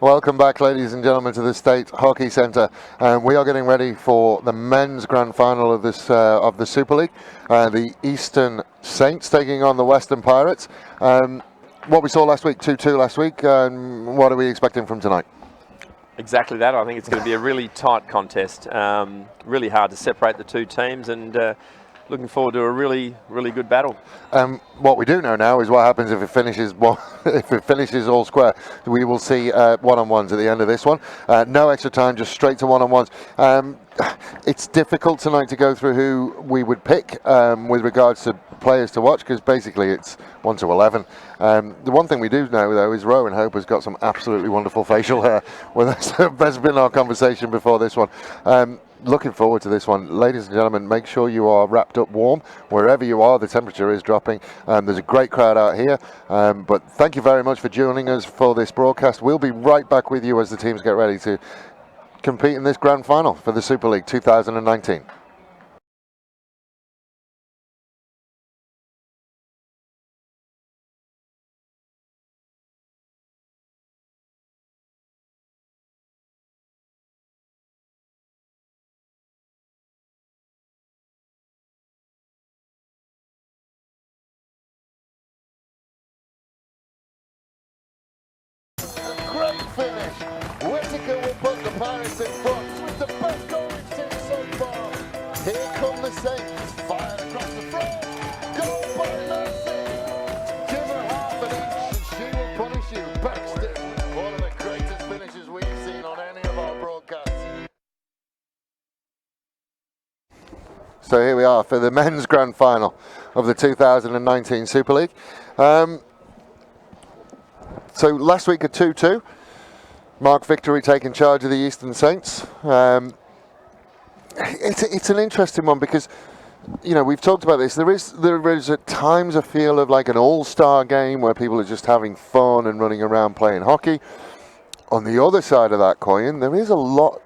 Welcome back, ladies and gentlemen, to the State Hockey Centre. We are getting ready for the men's grand final of this of the Super League. The Eastern Saints taking on the Western Pirates. What we saw last week, 2-2 last week. What are we expecting from tonight? Exactly that. I think it's going to be a really tight contest. Really hard to separate the two teams, and looking forward to a really, really good battle. What we do know now is what happens if it finishes if it finishes all square. We will see one-on-ones at the end of this one. No extra time, just straight to one-on-ones. It's difficult tonight to go through who we would pick with regards to players to watch, because basically it's 1 to 11. The one thing we do know, though, is Rowan Hope has got some absolutely wonderful facial hair. Well, that's been our conversation before this one. Looking forward to this one. Ladies and gentlemen, make sure you are wrapped up warm wherever you are. The temperature is dropping. There's a great crowd out here. But thank you very much for joining us for this broadcast. We'll be right back with you as the teams get ready to compete in this grand final for the Super League 2019. Great finish. Whittaker will put the Pirates in front with the best goal we've seen so far. Here come the Saints, fired across the front. Goal by Mercy. Give her half an inch and she will punish you. Baxter, one of the greatest finishes we've seen on any of our broadcasts. So here we are for the men's grand final of the 2019 Super League. So last week a 2-2. Mark Victory taking charge of the Eastern Saints. It's an interesting one because, you know, we've talked about this. There is at times a feel of like an all-star game where people are just having fun and running around playing hockey. On the other side of that coin, there is a lot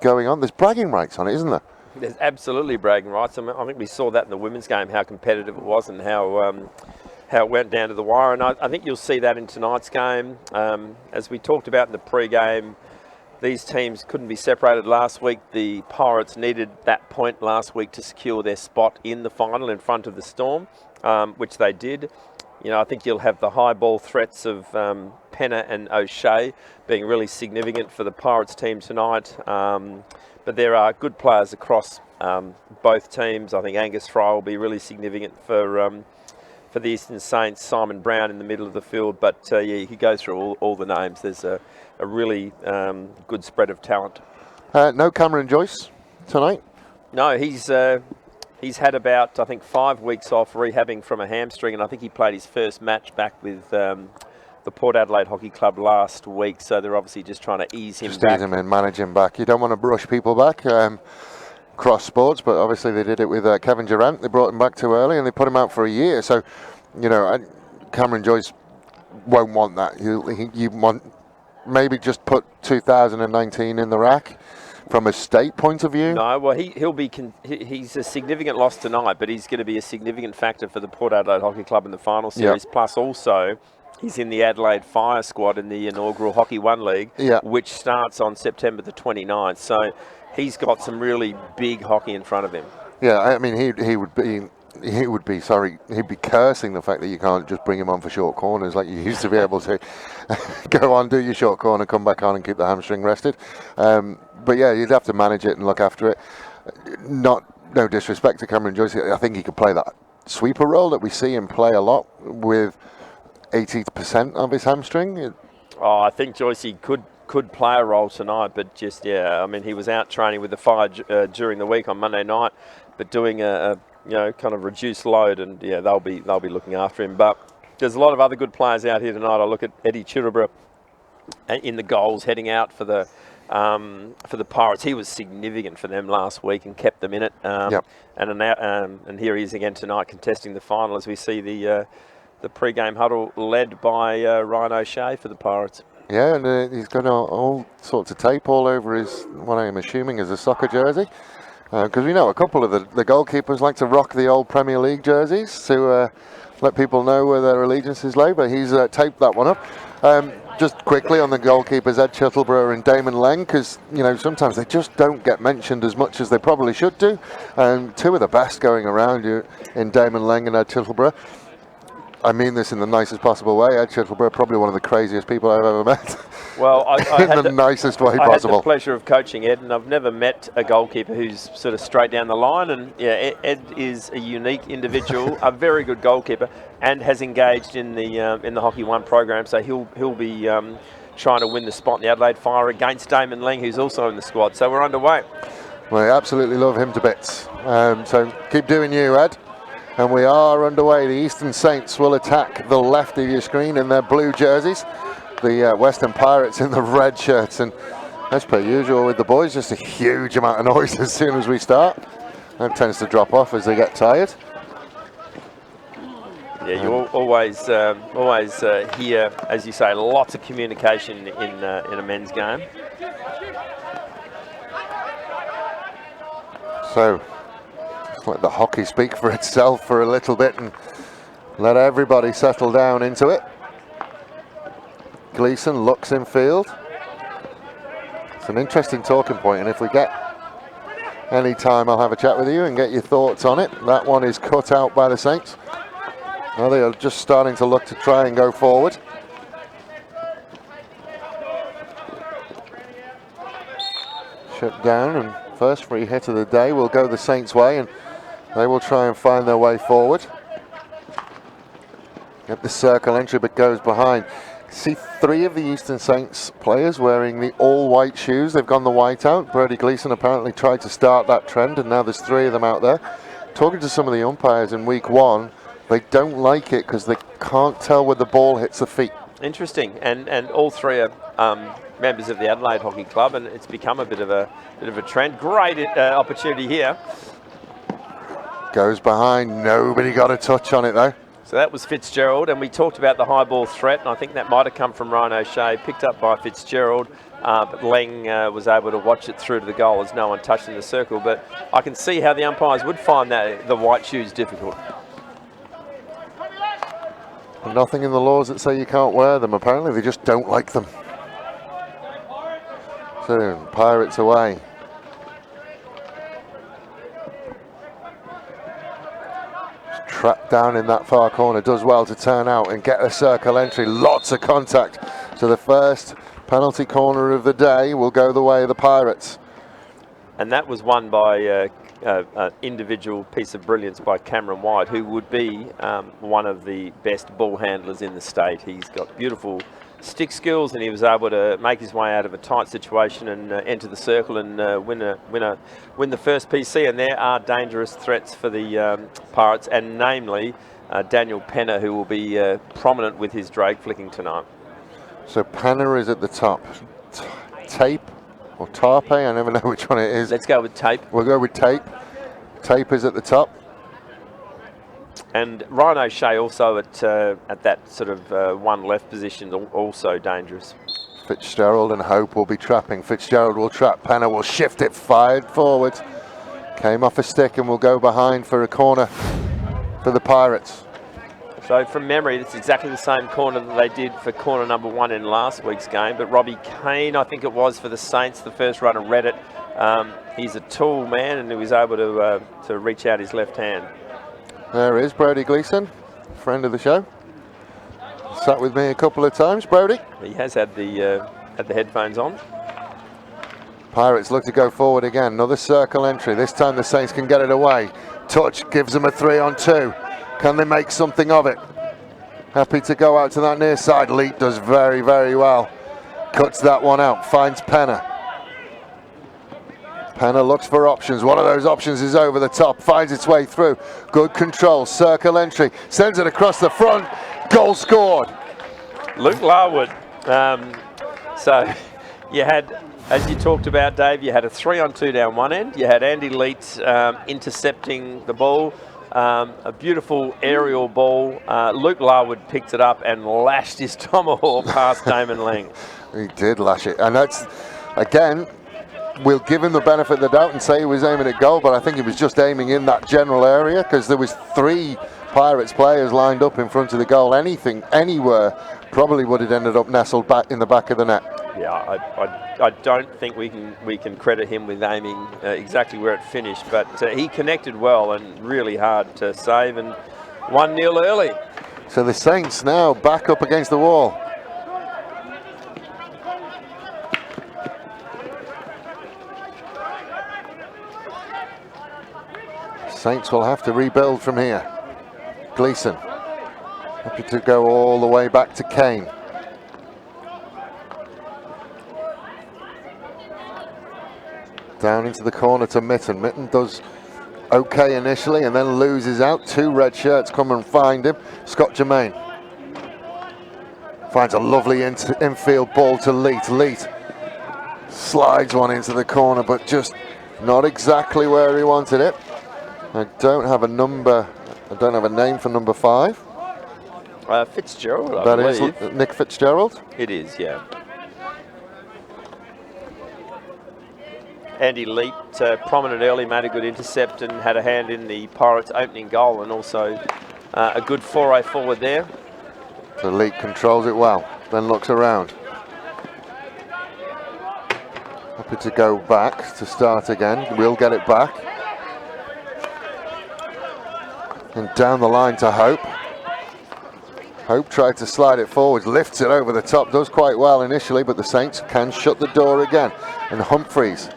going on. There's bragging rights on it, isn't there? There's absolutely bragging rights. I think we saw that in the women's game, how competitive it was and how it went down to the wire. And I think you'll see that in tonight's game. As we talked about in the pre-game, these teams couldn't be separated last week. The Pirates needed that point last week to secure their spot in the final in front of the Storm, which they did. You know, I think you'll have the high ball threats of Penner and O'Shea being really significant for the Pirates team tonight. But there are good players across both teams. I think Angus Fry will be really significant for the Eastern Saints. Simon Brown in the middle of the field. But yeah, you could go through all the names. There's a really good spread of talent. No Cameron Joyce tonight? No, he's had about, I think, 5 weeks off rehabbing from a hamstring, and I think he played his first match back with the Port Adelaide Hockey Club last week, so they're obviously just trying to ease him back. Just ease him in, manage him back. You don't want to brush people back cross sports, but obviously they did it with Kevin Durant. They brought him back too early and they put him out for a year. So, you know, Cameron Joyce won't want that. You want maybe just put 2019 in the rack from a state point of view. No, well, he's a significant loss tonight, but he's going to be a significant factor for the Port Adelaide Hockey Club in the final series. Yep. Plus also, he's in the Adelaide Fire squad in the inaugural Hockey One League, which starts on September the 29th. So he's got some really big hockey in front of him. Yeah, I mean, he'd be cursing the fact that you can't just bring him on for short corners like you used to be able to. Go on, do your short corner, come back on and keep the hamstring rested. But yeah, you'd have to manage it and look after it. No disrespect to Cameron Joyce. I think he could play that sweeper role that we see him play a lot with 80% of his hamstring. Oh, I think Joyce could play a role tonight, but just, I mean, he was out training with the Fire during the week on Monday night, but doing a kind of reduced load, and they'll be looking after him. But there's a lot of other good players out here tonight. I look at Eddie Chirubra in the goals, heading out for the Pirates. He was significant for them last week and kept them in it. And here he is again tonight, contesting the final as we see the pre-game huddle led by Ryan O'Shea for the Pirates. Yeah, and he's got all sorts of tape all over his, what I'm assuming is a soccer jersey. Because we know a couple of the goalkeepers like to rock the old Premier League jerseys to let people know where their allegiances lay, but he's taped that one up. just quickly on the goalkeepers, Ed Chittleborough and Damon Leng, because, you know, sometimes they just don't get mentioned as much as they probably should do. And two of the best going around you in Damon Leng and Ed Chittleborough. I mean this in the nicest possible way. Ed Chittleborough, probably one of the craziest people I've ever met. Well, I in the nicest way I possible. had the pleasure of coaching Ed, and I've never met a goalkeeper who's sort of straight down the line. And yeah, Ed is a unique individual, a very good goalkeeper, and has engaged in the Hockey One program. So he'll be trying to win the spot in the Adelaide Fire against Damon Leng, who's also in the squad. So we're underway. We absolutely love him to bits. So keep doing you, Ed. And we are underway. The Eastern Saints will attack the left of your screen in their blue jerseys. The Western Pirates in the red shirts. And as per usual with the boys, just a huge amount of noise as soon as we start. That tends to drop off as they get tired. Yeah, you always hear, as you say, lots of communication in a men's game. So, just let the hockey speak for itself for a little bit and let everybody settle down into it. Gleeson looks in field. It's an interesting talking point, and if we get any time, I'll have a chat with you and get your thoughts on it. That one is cut out by the Saints. Now they are just starting to look to try and go forward. Shut down, and first free hit of the day will go the Saints' way, and they will try and find their way forward. Get the circle entry, but goes behind. See three of the Eastern Saints players wearing the all-white shoes. They've gone the white out. Brodie Gleeson apparently tried to start that trend, and now there's three of them out there. Talking to some of the umpires in week one, they don't like it because they can't tell where the ball hits the feet. Interesting, and all three are members of the Adelaide Hockey Club, and it's become a bit of a trend. Great opportunity here. Goes behind. Nobody got a touch on it though. So that was Fitzgerald, and we talked about the high ball threat, and I think that might have come from Ryan O'Shea, picked up by Fitzgerald, but Leng was able to watch it through to the goal as no one touched in the circle. But I can see how the umpires would find that the white shoes difficult. Nothing in the laws that say you can't wear them. Apparently they just don't like them. So Pirates away. Trapped down in that far corner, does well to turn out and get a circle entry. Lots of contact. So the first penalty corner of the day will go the way of the Pirates. And that was won by an individual piece of brilliance by Cameron White, who would be one of the best ball handlers in the state. He's got beautiful stick skills, and he was able to make his way out of a tight situation and enter the circle and win the first PC. And there are dangerous threats for the Pirates, and namely Daniel Penner, who will be prominent with his drag flicking tonight. So Penner is at the top. Tape or Tarpe, I never know which one it is. Let's go with Tape. We'll go with Tape. Tape is at the top. And Ryan O'Shea also at that sort of one left position, also dangerous. Fitzgerald and Hope will be trapping. Fitzgerald will trap. Penner will shift it, fired forward. Came off a stick and will go behind for a corner for the Pirates. So from memory, it's exactly the same corner that they did for corner number one in last week's game. But Robbie Kane, I think it was, for the Saints, the first runner, read it. He's a tall man, and he was able to reach out his left hand. There is Brodie Gleeson, friend of the show. Sat with me a couple of times, Brodie. He has had the headphones on. Pirates look to go forward again. Another circle entry. This time the Saints can get it away. Touch gives them a 3-on-2. Can they make something of it? Happy to go out to that near side. Leet does very, very well. Cuts that one out. Finds Penner. Penner looks for options. One of those options is over the top. Finds its way through. Good control. Circle entry. Sends it across the front. Goal scored. Luke Larwood. So you had, as you talked about, Dave, you had a 3-on-2 down one end. You had Andy Leet intercepting the ball. A beautiful aerial ball. Luke Larwood picked it up and lashed his tomahawk past Damon Leng. He did lash it. And that's, again, we'll give him the benefit of the doubt and say he was aiming at goal, but I think he was just aiming in that general area because there was 3 Pirates players lined up in front of the goal. Anything, anywhere probably would have ended up nestled back in the back of the net. Yeah, I don't think we can credit him with aiming exactly where it finished, but he connected well and really hard to save, and 1-0 early. So the Saints now back up against the wall. Saints will have to rebuild from here. Gleeson happy to go all the way back to Kane. Down into the corner to Mitten. Mitten does okay initially and then loses out. 2 red shirts come and find him. Scott Germain finds a lovely infield ball to Leet. Leet slides one into the corner, but just not exactly where he wanted it. I don't have a number. I don't have a name for number 5. Fitzgerald, I That believe. is Nick Fitzgerald. It is, yeah. Andy Leet, prominent early, made a good intercept and had a hand in the Pirates' opening goal, and also a good foray forward there. So Leet controls it well, then looks around. Happy to go back to start again. We'll get it back. And down the line to Hope. Hope tried to slide it forwards, lifts it over the top, does quite well initially, but the Saints can shut the door again. And Humphreys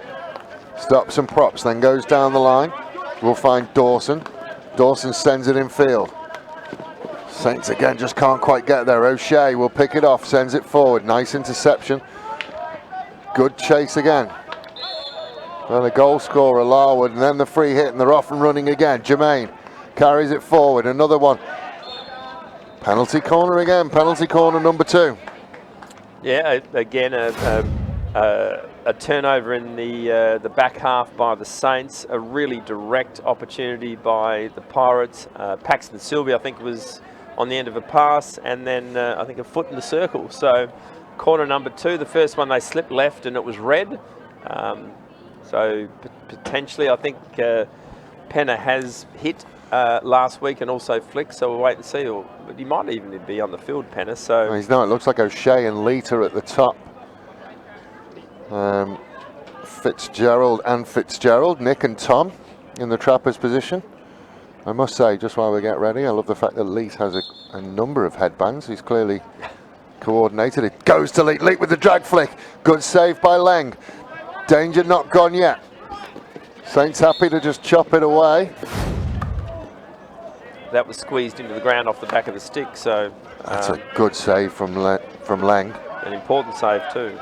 stops and props, then goes down the line. We'll find Dawson. Dawson sends it in field. Saints again just can't quite get there. O'Shea will pick it off, sends it forward. Nice interception. Good chase again. And the goal scorer, Larwood, and then the free hit, and they're off and running again. Germain carries it forward, another one. Penalty corner again, penalty corner number 2. Yeah, again, a turnover in the back half by the Saints, a really direct opportunity by the Pirates. Paxton Sylvia, I think, was on the end of a pass, and then I think a foot in the circle. So corner number 2, the first one they slipped left and it was red. So potentially, I think Penner has hit last week and also flicked, so we'll wait and see. But he might even be on the field, Penner. So He's not. It looks like O'Shea and Leet are at the top. Fitzgerald and Fitzgerald, Nick and Tom in the trapper's position. I must say, just while we get ready, I love the fact that Leet has a number of headbands. He's clearly coordinated. It goes to Leet. Leet with the drag flick. Good save by Leng. Danger not gone yet. Saints happy to just chop it away. that was squeezed into the ground off the back of the stick. So that's a good save from Leng. An important save too.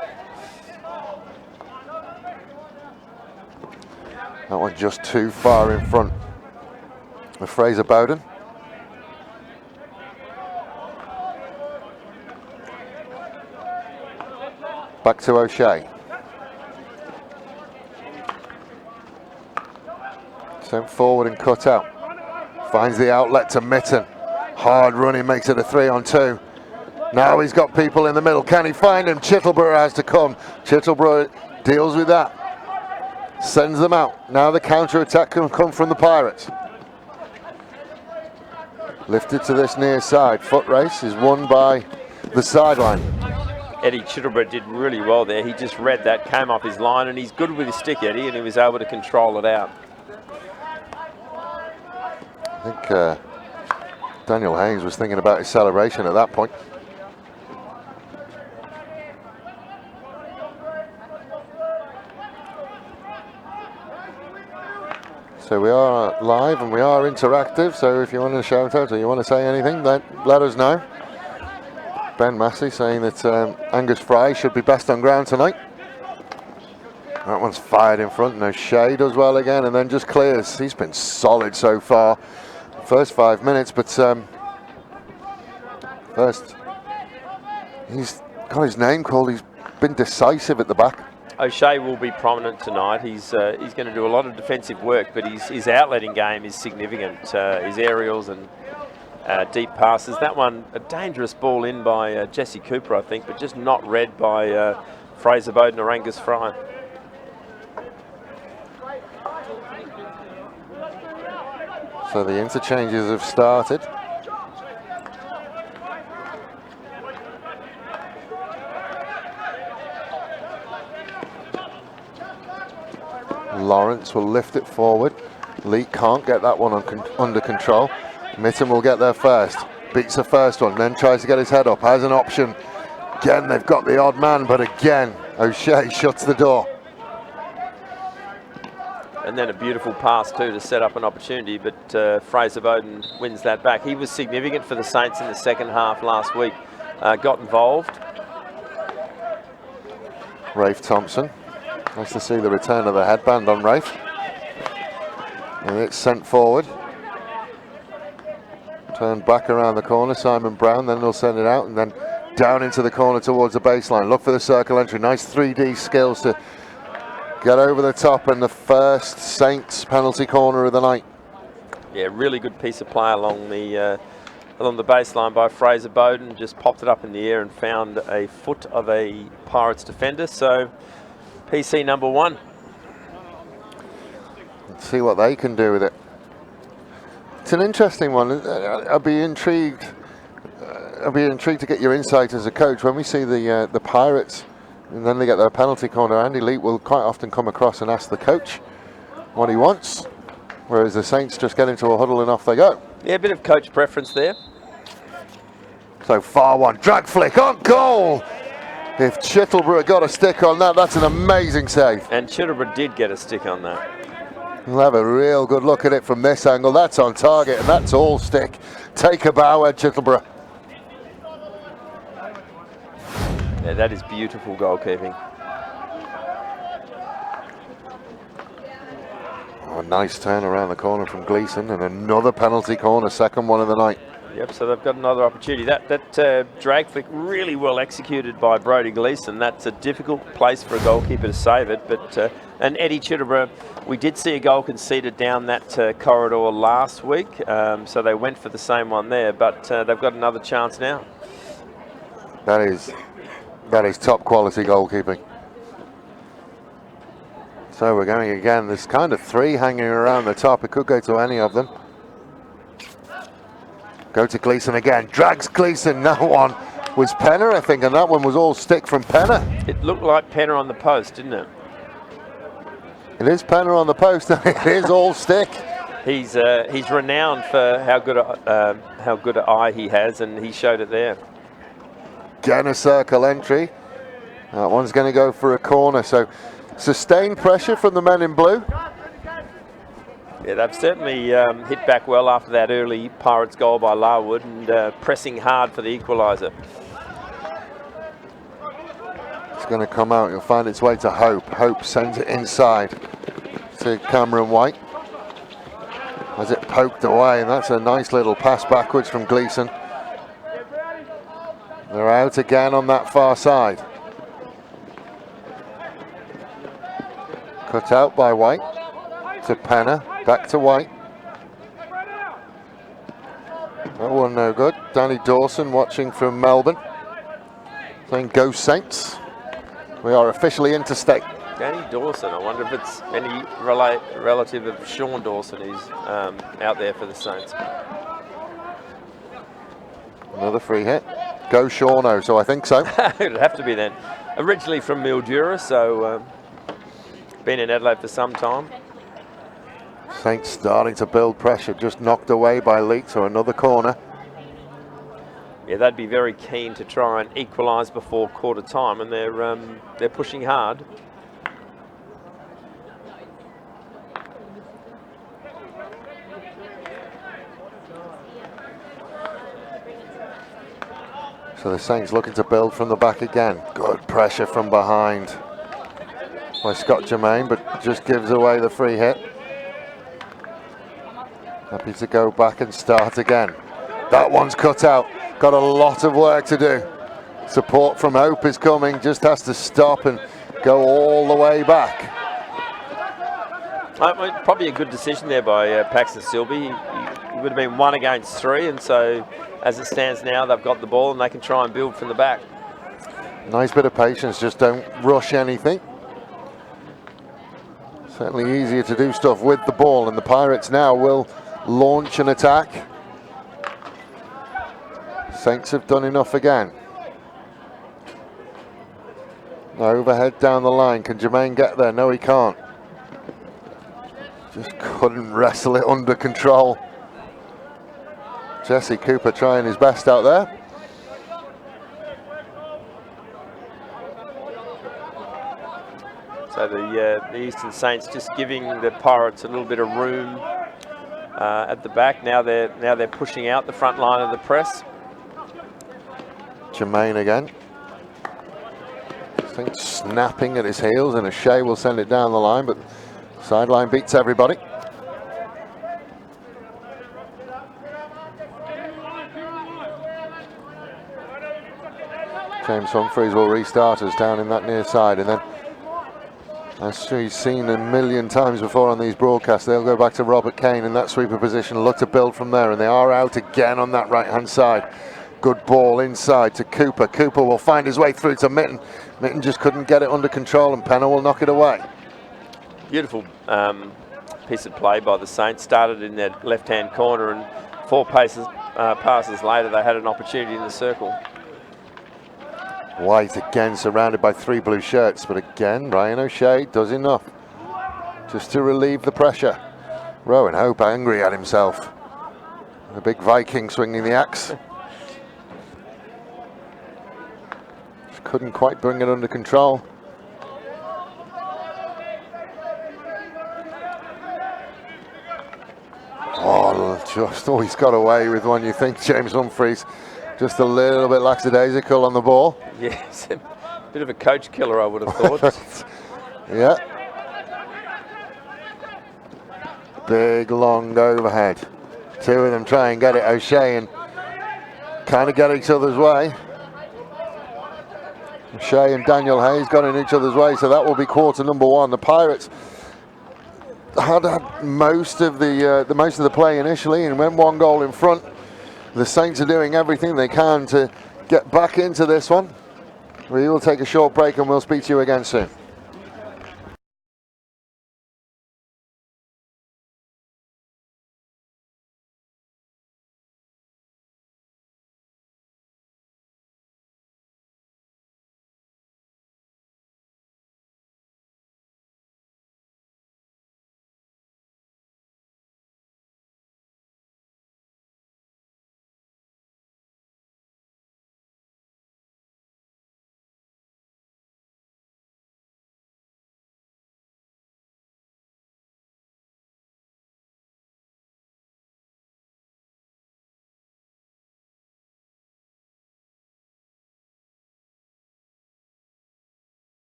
That one just too far in front of Fraser Bowden. Back to O'Shea. Sent forward and cut out. Finds the outlet to Mitten. Hard running, makes it a 3-on-2. Now he's got people in the middle. Can he find him? Chittleborough has to come. Chittleborough deals with that. Sends them out. Now the counter-attack can come from the Pirates. Lifted to this near side. Foot race is won by the sideline. Eddie Chittleborough did really well there. He just read that, came off his line, and he's good with his stick, Eddie, and he was able to control it out. I think Daniel Haynes was thinking about his celebration at that point. So we are live and we are interactive, so if you want to shout out or you want to say anything, let us know. Ben Massey saying that Angus Fry should be best on ground tonight. That one's fired in front. No, O'Shea does well again and then just clears. He's been solid so far. First 5 minutes, but first he's got his name called. He's been decisive at the back. O'Shea will be prominent tonight. He's going to do a lot of defensive work, but his outletting game is significant. His aerials and deep passes. That one, a dangerous ball in by Jesse Cooper, I think, but just not read by Fraser Bowden or Angus Fry. So the interchanges have started. Lawrence will lift it forward. Leak can't get that one under control. Mitten will get there first. Beats the first one, then tries to get his head up. Has an option. Again, they've got the odd man, but again, O'Shea shuts the door. And then a beautiful pass too to set up an opportunity, but Fraser Bowden wins that back. He was significant for the Saints in the second half last week. Got involved. Rafe Thompson. Nice to see the return of the headband on Rafe. And it's sent forward. Turned back around the corner, Simon Brown, then they'll send it out and then down into the corner towards the baseline. Look for the circle entry. Nice 3D skills to get over the top, and the first Saints penalty corner of the night. Yeah, really good piece of play along the baseline by Fraser Bowden. Just popped it up in the air and found a foot of a Pirates defender. So PC number 1. Let's see what they can do with it. It's an interesting one. I'll be intrigued. I'll be intrigued to get your insight as a coach when we see the Pirates, and then they get their penalty corner. Andy Leak will quite often come across and ask the coach what he wants, whereas the Saints just get into a huddle and off they go. Yeah, a bit of coach preference there. So far one, drag flick on goal. If Chittleborough got a stick on that, that's an amazing save. And Chittleborough did get a stick on that. We'll have a real good look at it from this angle. That's on target, and that's all stick. Take a bow, Ed Chittleborough. Yeah, that is beautiful goalkeeping. Oh, a nice turn around the corner from Gleeson, and another penalty corner, second one of the night. Yep, so they've got another opportunity. That drag flick really well executed by Brodie Gleeson. That's a difficult place for a goalkeeper to save it. But and Eddie Chittleborough, we did see a goal conceded down that corridor last week, so they went for the same one there. But they've got another chance now. That is top quality goalkeeping. So we're going again. There's kind of 3 hanging around the top. It could go to any of them. Go to Gleeson again. Drags Gleeson. That one was Penner, I think, and that one was all stick from Penner. It looked like Penner on the post, didn't it? It is Penner on the post, and it is all stick. He's renowned for how good an eye he has, and he showed it there. Again, a circle entry. That one's going to go for a corner. So sustained pressure from the men in blue. Yeah, they've certainly hit back well after that early Pirates goal by Larwood, and pressing hard for the equaliser. It's going to come out. It'll find its way to Hope. Hope sends it inside to Cameron White. Has it poked away, and that's a nice little pass backwards from Gleeson. They're out again on that far side. Cut out by White to Penner. Back to White. That one no good. Danny Dawson watching from Melbourne, saying go Saints. We are officially interstate. Danny Dawson, I wonder if it's any relative of Sean Dawson who's out there for the Saints. Another free hit. Go Shauno, so I think so. It'd have to be then. Originally from Mildura, so been in Adelaide for some time. Saints starting to build pressure, just knocked away by Leak, so another corner. Yeah, they'd be very keen to try and equalise before quarter time, and they're pushing hard. So the Saints looking to build from the back again. Good pressure from behind by Scott Germain, but just gives away the free hit. Happy to go back and start again. That one's cut out. Got a lot of work to do. Support from Hope is coming. Just has to stop and go all the way back. Probably a good decision there by Paxton Silby. He would have been 1 against 3, and so as it stands now, they've got the ball and they can try and build from the back. Nice bit of patience. Just don't rush anything. Certainly easier to do stuff with the ball, and the Pirates now will launch an attack. Saints have done enough again. Overhead down the line. Can Jermaine get there? No, he can't. Just couldn't wrestle it under control. Jesse Cooper trying his best out there. So the Eastern Saints just giving the Pirates a little bit of room at the back. Now they're pushing out the front line of the press. Jermaine again. I think snapping at his heels, and O'Shea will send it down the line, but sideline beats everybody. James Humphreys will restart us down in that near side, and then, as we've seen a million times before on these broadcasts, they'll go back to Robert Kane in that sweeper position, look to build from there, and they are out again on that right-hand side. Good ball inside to Cooper. Cooper will find his way through to Mitten. Mitten just couldn't get it under control, and Penner will knock it away. Beautiful piece of play by the Saints. Started in their left-hand corner, and 4 passes later, they had an opportunity in the circle. White again surrounded by 3 blue shirts, but again Ryan O'Shea does enough just to relieve the pressure. Rowan Hope angry at himself. The big Viking swinging the axe. Just couldn't quite bring it under control. Oh, just he's got away with one. You think James Humphreys just a little bit lackadaisical on the ball. Yes, a bit of a coach killer, I would have thought. Yeah. Big long overhead. 2 of them try and get it. O'Shea and kind of get each other's way. O'Shea and Daniel Hayes got in each other's way, so that will be quarter number 1. The Pirates had most of the play initially, and went 1 goal in front. The Saints are doing everything they can to get back into this one. We will take a short break, and we'll speak to you again soon.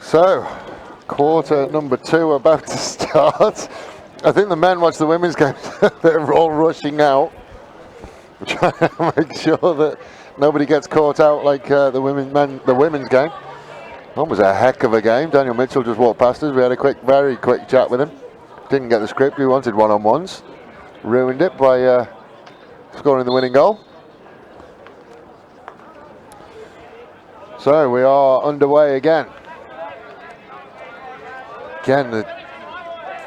So, quarter number 2 about to start. I think the men watch the women's game. They're all rushing out, trying to make sure that nobody gets caught out like the women's game. That was a heck of a game. Daniel Mitchell just walked past us. We had a very quick chat with him. Didn't get the script. We wanted one-on-ones. Ruined it by scoring the winning goal. So we are underway again. Again, the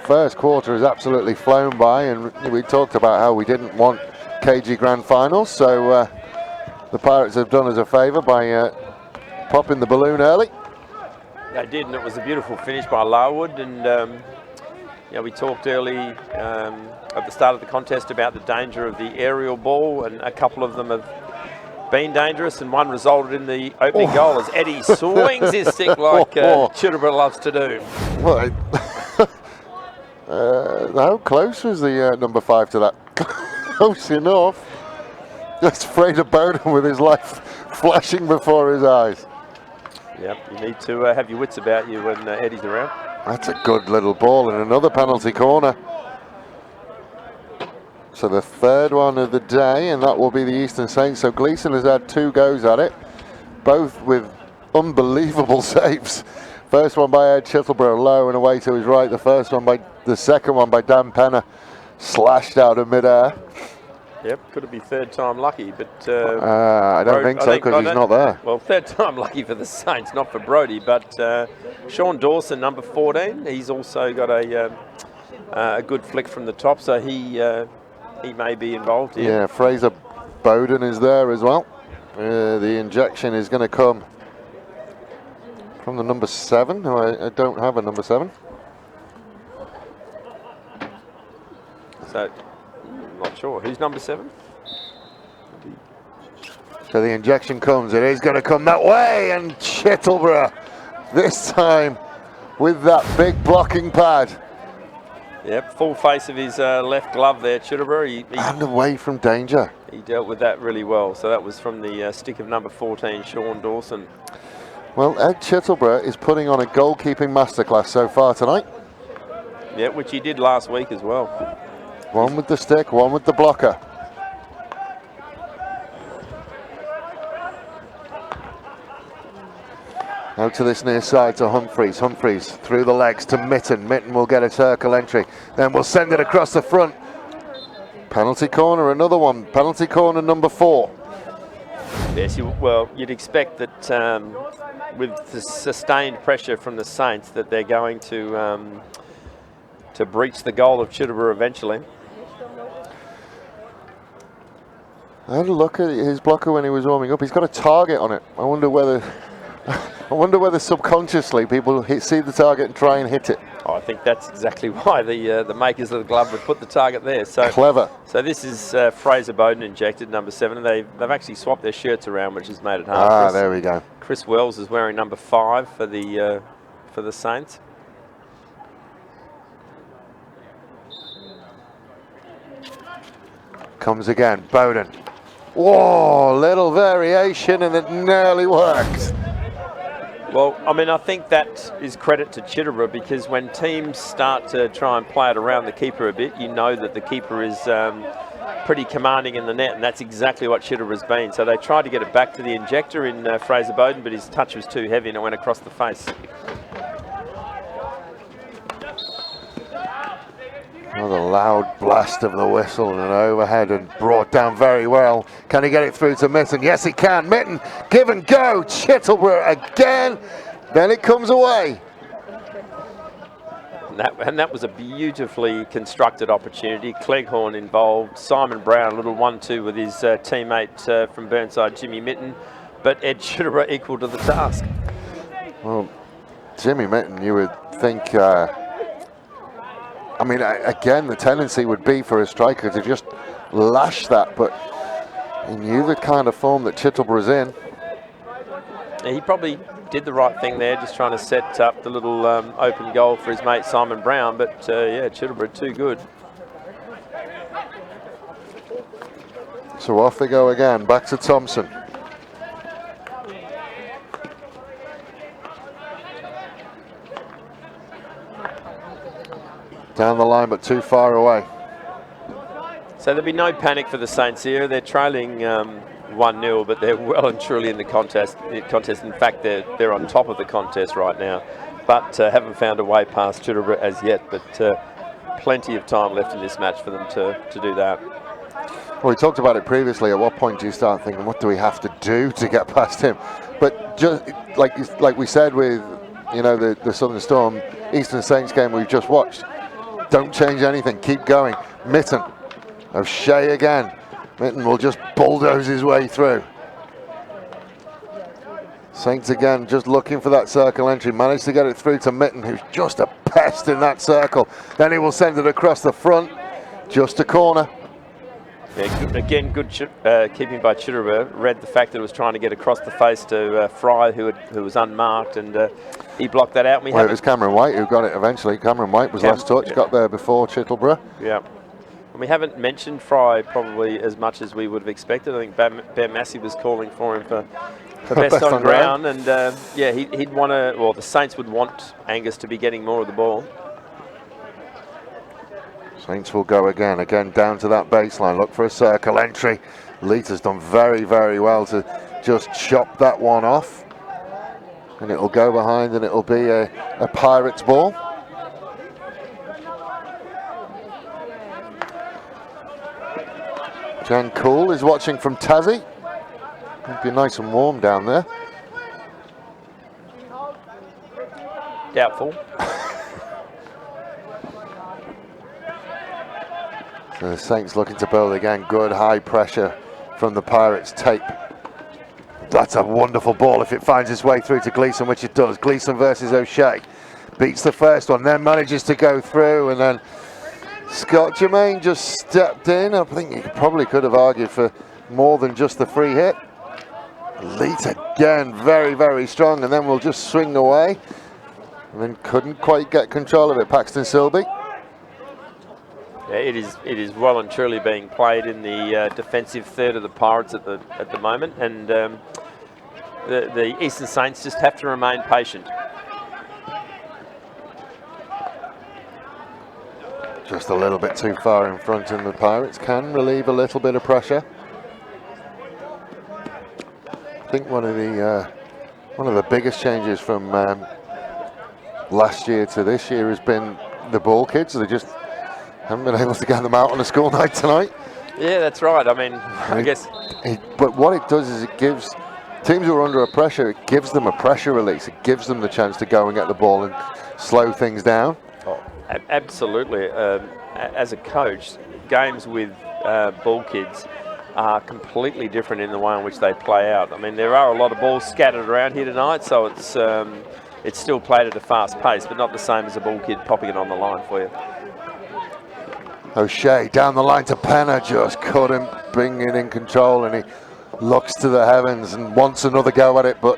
first quarter has absolutely flown by, and we talked about how we didn't want KG Grand Finals, so the Pirates have done us a favour by popping the balloon early. They did, and it was a beautiful finish by Larwood. And we talked early at the start of the contest about the danger of the aerial ball, and a couple of them have been dangerous, and one resulted in the opening goal as Eddie swings his stick like Chitterborough loves to do. Well, how close was the number 5 to that? Close enough. That's Fraser Bowden with his life flashing before his eyes. Yep, you need to have your wits about you when Eddie's around. That's a good little ball and another penalty corner. So the third one of the day, and that will be the Eastern Saints. So Gleeson has had 2 goes at it, both with unbelievable saves. First one by Ed Chittleborough, low and away to his right. The second one by Dan Penner, slashed out of midair. Yep, could it be third time lucky, but I don't think so, because he's not there. Well, third time lucky for the Saints, not for Brodie, but Sean Dawson, number 14, he's also got a good flick from the top, so he may be involved here. Yeah, Fraser Bowden is there as well. The injection is going to come from the number 7, who I don't have a number 7. So, not sure. Who's number 7? So the injection comes. It is going to come that way, and Chittleborough, this time with that big blocking pad. Yep, full face of his left glove there, Chittleborough. And away from danger. He dealt with that really well. So that was from the stick of number 14, Sean Dawson. Well, Ed Chittleborough is putting on a goalkeeping masterclass so far tonight. Yeah, which he did last week as well. One with the stick, one with the blocker. Out to this near side to Humphreys. Humphreys through the legs to Mitten. Mitten will get a circle entry. Then we'll send it across the front. Penalty corner, another one. Penalty corner number 4. Yes, well, you'd expect that with the sustained pressure from the Saints that they're going to breach the goal of Chittleborough eventually. I had a look at his blocker when he was warming up. He's got a target on it. I wonder whether subconsciously people see the target and try and hit it. Oh, I think that's exactly why the makers of the glove would put the target there. So clever. So this is Fraser Bowden injected, number 7. They've actually swapped their shirts around, which has made it hard. There we go. Chris Wells is wearing number 5 for the Saints. Comes again, Bowden. Whoa, little variation and it nearly worked. Well, I mean, I think that is credit to Chittleborough, because when teams start to try and play it around the keeper a bit, you know that the keeper is pretty commanding in the net, and that's exactly what Chittleborough's been. So they tried to get it back to the injector in Fraser Bowden, but his touch was too heavy and it went across the face. Another loud blast of the whistle and an overhead and brought down very well. Can he get it through to Mitten? Yes, he can. Mitten, give and go. Chittleborough again. Then it comes away. And that was a beautifully constructed opportunity. Cleghorn involved. Simon Brown, a little 1-2 with his teammate from Burnside, Jimmy Mitten. But Ed Chittleborough equal to the task. Well, Jimmy Mitten, you would think... I mean, again, the tendency would be for a striker to just lash that, but he knew the kind of form that Chittleborough's in. Yeah, he probably did the right thing there, just trying to set up the little open goal for his mate Simon Brown, but yeah, Chittleborough too good. So off they go again, back to Thompson. Down the line, but too far away. So there'll be no panic for the Saints here. They're trailing 1-0, but they're well and truly in the contest. In fact, they're on top of the contest right now, but haven't found a way past Chittleborough as yet. But plenty of time left in this match for them to do that. Well, we talked about it previously. At what point do you start thinking, what do we have to do to get past him? But just like we said with, you know, the Southern Storm Eastern Saints game we've just watched, don't change anything, keep going. Mitten, O'Shea again. Mitten will just bulldoze his way through. Saints again, just looking for that circle entry. Managed to get it through to Mitten, who's just a pest in that circle. Then he will send it across the front, just a corner. Yeah, again, good keeping by Chittleborough. Read the fact that it was trying to get across the face to Fry, who was unmarked, and he blocked that out. Well, it was Cameron White who got it eventually. Cameron White was last touch, got there before Chittleborough. Yeah. And we haven't mentioned Fry probably as much as we would have expected. I think Ben Massey was calling for him for the best on ground, and yeah, he'd want to. Well, the Saints would want Angus to be getting more of the ball. Saints will go again down to that baseline. Look for a circle entry. Leita's done very, very well to just chop that one off. And it'll go behind and it'll be a Pirates ball. Jan Cool is watching from Tassie. It'll be nice and warm down there. Doubtful. So the Saints looking to build again. Good high pressure from the Pirates. Tape. That's a wonderful ball if it finds its way through to Gleeson, which it does. Gleeson versus O'Shea. Beats the first one, then manages to go through, and then Scott Germain just stepped in. I think you probably could have argued for more than just the free hit. Leet again, very, very strong, and then we'll just swing away. And then couldn't quite get control of it, Paxton Silby. Yeah, it is well and truly being played in the defensive third of the Pirates at the moment, and the Eastern Saints just have to remain patient. Just a little bit too far in front, and the Pirates can relieve a little bit of pressure. I think one of the biggest changes from last year to this year has been the ball kids. They just haven't been able to get them out on a school night tonight. Yeah, that's right. I mean, I guess. But what it does is it gives teams who are under a pressure, it gives them a pressure release. It gives them the chance to go and get the ball and slow things down. Oh, absolutely. As a coach, games with ball kids are completely different in the way in which they play out. I mean, there are a lot of balls scattered around here tonight, so it's still played at a fast pace, but not the same as a ball kid popping it on the line for you. O'Shea down the line to Penner, just couldn't bring it in control, and he looks to the heavens and wants another go at it, but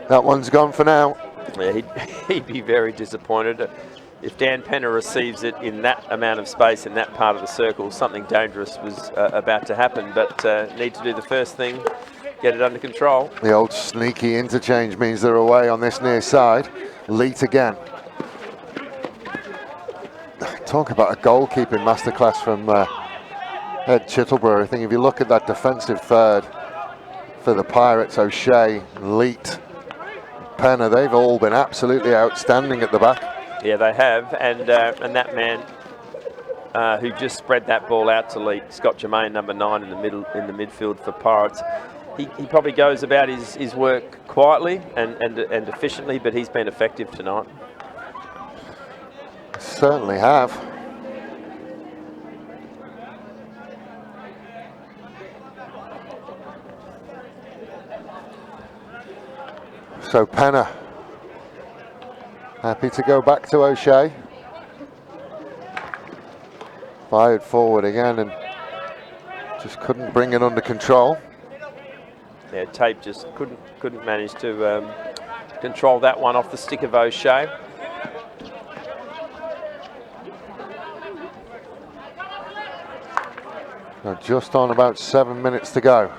that one's gone for now. Yeah, he'd be very disappointed. If Dan Penner receives it in that amount of space in that part of the circle, something dangerous was about to happen, but need to do the first thing, get it under control. The old sneaky interchange means they're away on this near side. Leet again. Talk about a goalkeeping masterclass from Ed Chittleborough. I think if you look at that defensive third for the Pirates, O'Shea, Leet, Penner, they've all been absolutely outstanding at the back. Yeah, they have, and that man who just spread that ball out to Leet, Scott Germain, number 9 in the midfield for Pirates. He probably goes about his work quietly and efficiently, but he's been effective tonight. Certainly have. So Penner happy to go back to O'Shea. Fired forward again and just couldn't bring it under control. Yeah, Tape just couldn't manage to control that one off the stick of O'Shea. Now just on about 7 minutes to go.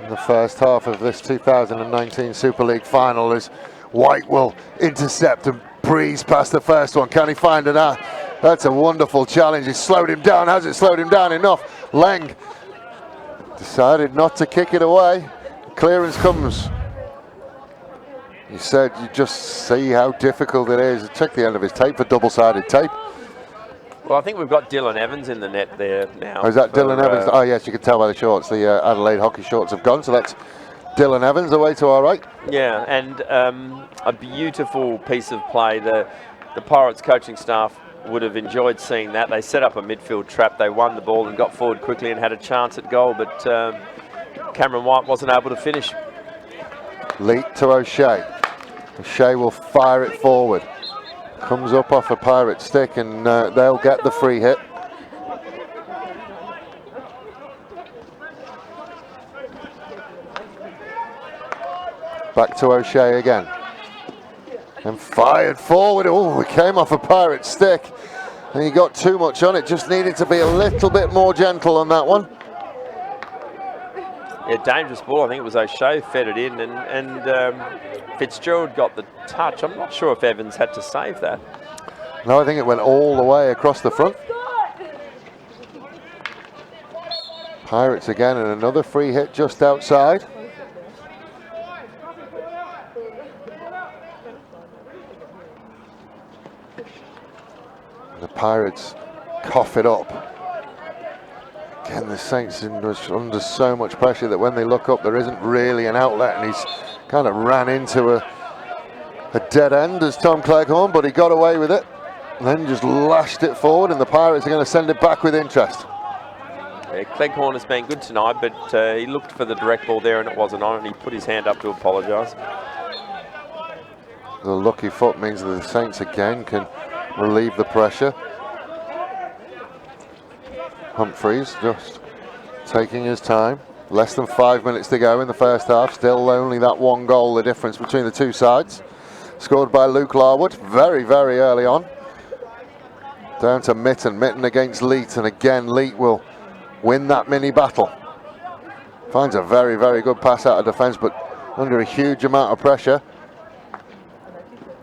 In the first half of this 2019 Super League final, as White will intercept and breeze past the first one. Can he find it out? That's a wonderful challenge. It's slowed him down. Has it slowed him down enough? Leng decided not to kick it away. Clearance comes. He said, you just see how difficult it is. Check the end of his tape for double-sided tape. Well, I think we've got Dylan Evans in the net there now. Oh, is that Dylan Evans? Oh, yes, you can tell by the shorts. The Adelaide hockey shorts have gone, so that's Dylan Evans away to our right. Yeah, and a beautiful piece of play. The Pirates coaching staff would have enjoyed seeing that. They set up a midfield trap. They won the ball and got forward quickly and had a chance at goal, but Cameron White wasn't able to finish. Leet to O'Shea. O'Shea will fire it forward. Comes up off a Pirate stick, and they'll get the free hit. Back to O'Shea again. And fired forward. Oh, it came off a Pirate stick. And he got too much on it. Just needed to be a little bit more gentle on that one. Yeah, dangerous ball. I think it was O'Shea fed it in, and Fitzgerald got the touch. I'm not sure if Evans had to save that. No, I think it went all the way across the front. Pirates again, and another free hit just outside. The Pirates cough it up. Again, the Saints are under so much pressure that when they look up, there isn't really an outlet, and he's kind of ran into a dead end as Tom Cleghorn, but he got away with it, and then just lashed it forward, and the Pirates are going to send it back with interest. Yeah, Cleghorn has been good tonight, but he looked for the direct ball there and it wasn't on, and he put his hand up to apologise. The lucky foot means that the Saints again can relieve the pressure. Humphreys just taking his time. Less than 5 minutes to go in the first half. Still only that one goal, the difference between the two sides. Scored by Luke Larwood very, very early on. Down to Mitten. Mitten against Leet, and again Leet will win that mini battle. Finds a very, very good pass out of defence, but under a huge amount of pressure.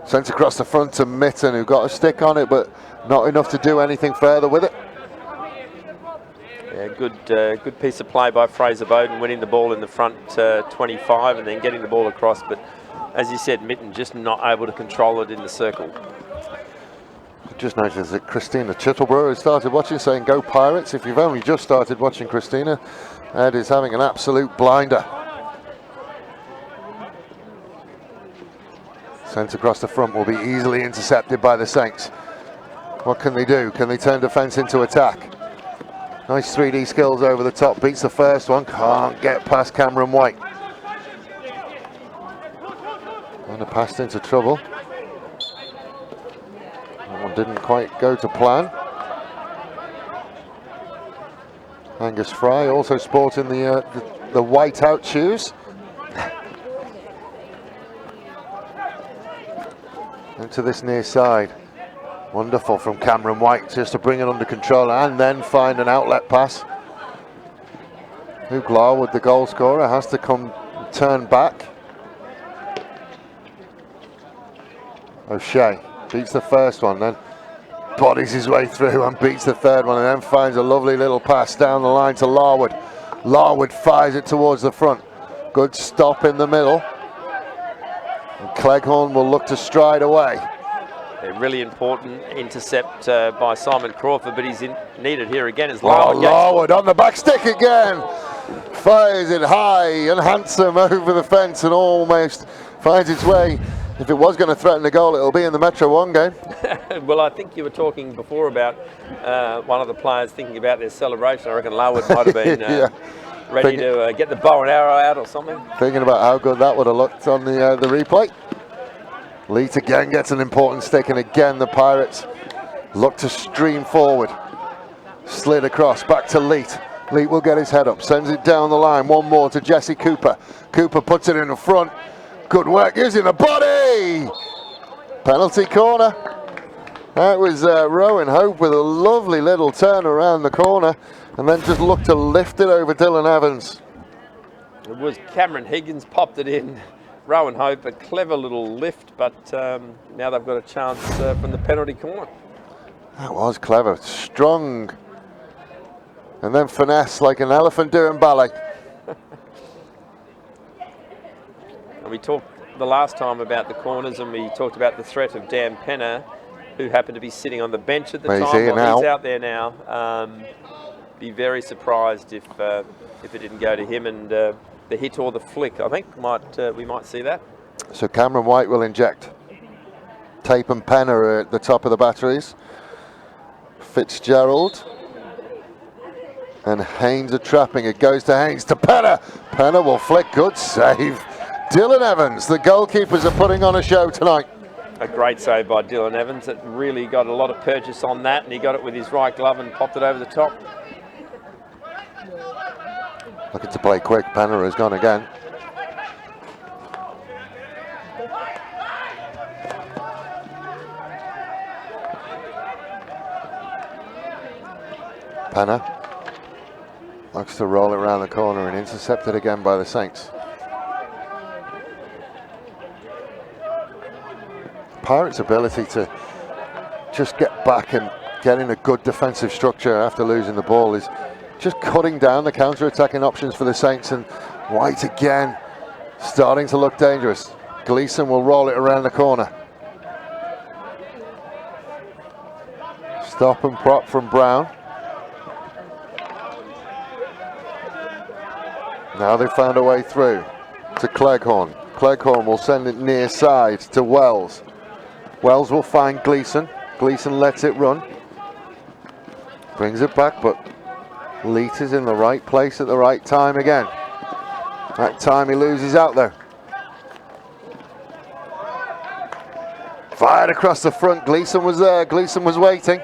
Sent across the front to Mitten, who got a stick on it, but not enough to do anything further with it. Yeah, good piece of play by Fraser Bowden, winning the ball in the front 25 and then getting the ball across. But as you said, Mitten just not able to control it in the circle. Just noticed that Christina Chittleborough has started watching, saying go Pirates. If you've only just started watching Christina, Ed is having an absolute blinder. Sent across the front will be easily intercepted by the Saints. What can they do? Can they turn defence into attack? Nice 3D skills over the top, beats the first one, can't get past Cameron White. And passed into trouble. That one didn't quite go to plan. Angus Fry also sporting the white out shoes. Into this near side. Wonderful from Cameron White just to bring it under control and then find an outlet pass. Luke Larwood, the goal scorer, has to come turn back. O'Shea beats the first one, then bodies his way through and beats the third one, and then finds a lovely little pass down the line to Larwood. Larwood fires it towards the front. Good stop in the middle. And Cleghorn will look to stride away. A really important intercept by Simon Crawford, but he's needed here again as Larwood. Larwood on the back stick again. Fires it high and handsome over the fence and almost finds its way. If it was going to threaten the goal, it'll be in the Metro 1 game. Well, I think you were talking before about one of the players thinking about their celebration. I reckon Larwood might have been yeah. ready to get the bow and arrow out or something. Thinking about how good that would have looked on the replay. Leet again gets an important stick, and again the Pirates look to stream forward. Slid across, back to Leet. Leet will get his head up, sends it down the line. One more to Jesse Cooper. Cooper puts it in the front. Good work using the body. Penalty corner. That was Rowan Hope with a lovely little turn around the corner and then just looked to lift it over Dylan Evans. It was Cameron Higgins popped it in. Rowan Hope, a clever little lift, but now they've got a chance from the penalty corner. That was clever, strong, and then finesse like an elephant doing ballet. And we talked the last time about the corners, and we talked about the threat of Dan Penner, who happened to be sitting on the bench at the time. He's out there now. Be very surprised if it didn't go to him, and the hit or the flick, I think we might see that. So Cameron White will inject. Tape and Penner are at the top of the batteries. Fitzgerald. And Haynes are trapping. It goes to Haynes, to Penner. Penner will flick, good save. Dylan Evans, the goalkeepers are putting on a show tonight. A great save by Dylan Evans. It really got a lot of purchase on that, and he got it with his right glove and popped it over the top. Looking to play quick. Penner has gone again. Penner. Looks to roll it around the corner and intercepted again by the Saints. Pirates' ability to just get back and get in a good defensive structure after losing the ball is just cutting down the counter-attacking options for the Saints, and White again starting to look dangerous. Gleeson will roll it around the corner. Stop and prop from Brown. Now they've found a way through to Cleghorn. Cleghorn will send it near side to Wells. Wells will find Gleeson. Gleeson lets it run. Brings it back, but Leet is in the right place at the right time again. That time he loses out though. Fired across the front. Gleeson was there. Gleeson was waiting.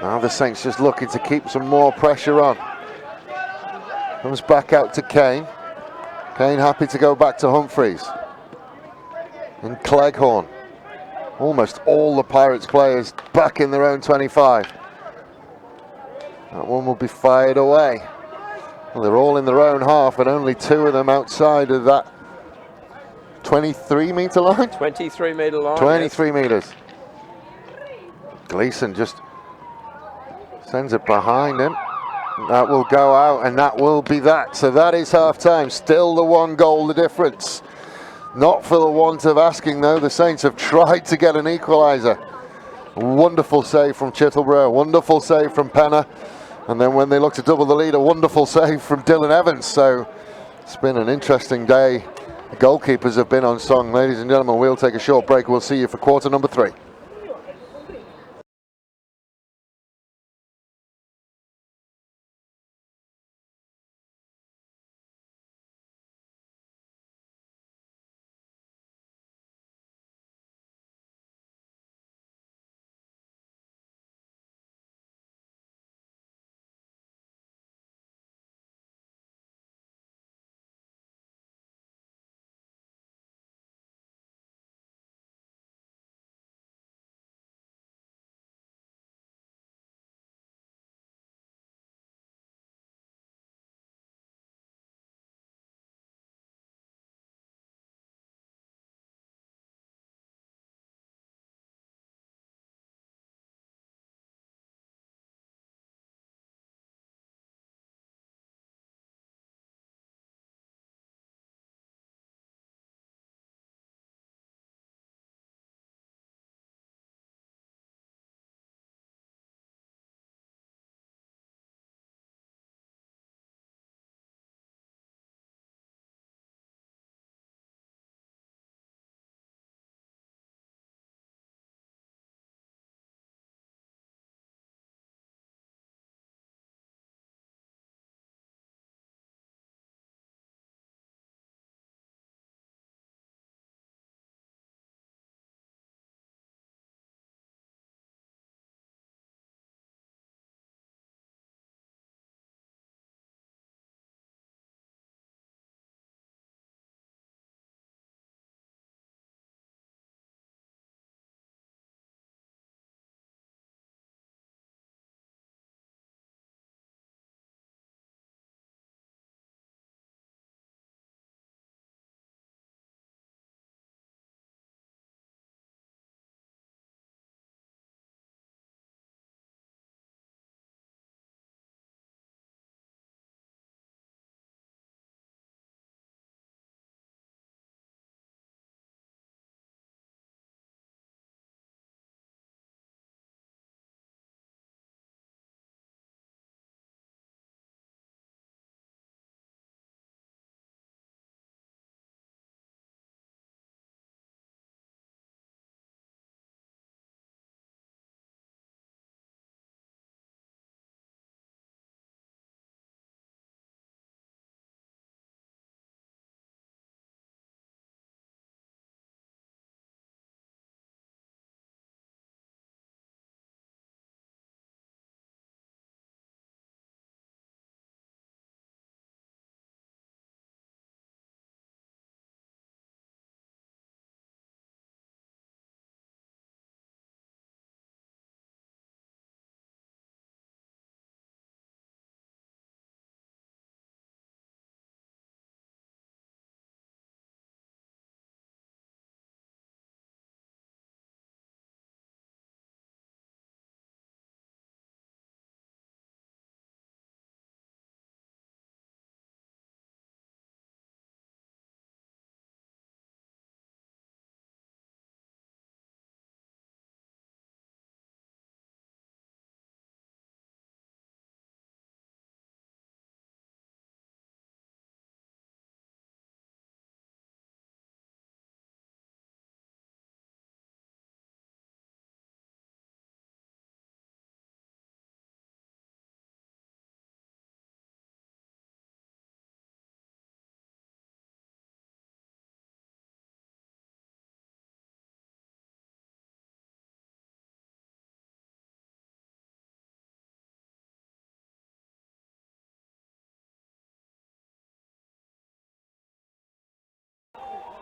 Now the Saints just looking to keep some more pressure on. Comes back out to Kane. Kane happy to go back to Humphreys. And Cleghorn. Almost all the Pirates players back in their own 25. That one will be fired away. Well, they're all in their own half, and only 2 of them outside of that 23-metre line? 23-metre line. 23 yes. metres. Gleeson just sends it behind him. That will go out, and that will be that. So that is half-time. Still the 1 goal, the difference. Not for the want of asking, though. The Saints have tried to get an equaliser. Wonderful save from Chittleborough. Wonderful save from Penner. And then when they look to double the lead, a wonderful save from Dylan Evans. So it's been an interesting day. The goalkeepers have been on song. Ladies and gentlemen, we'll take a short break. We'll see you for quarter number 3.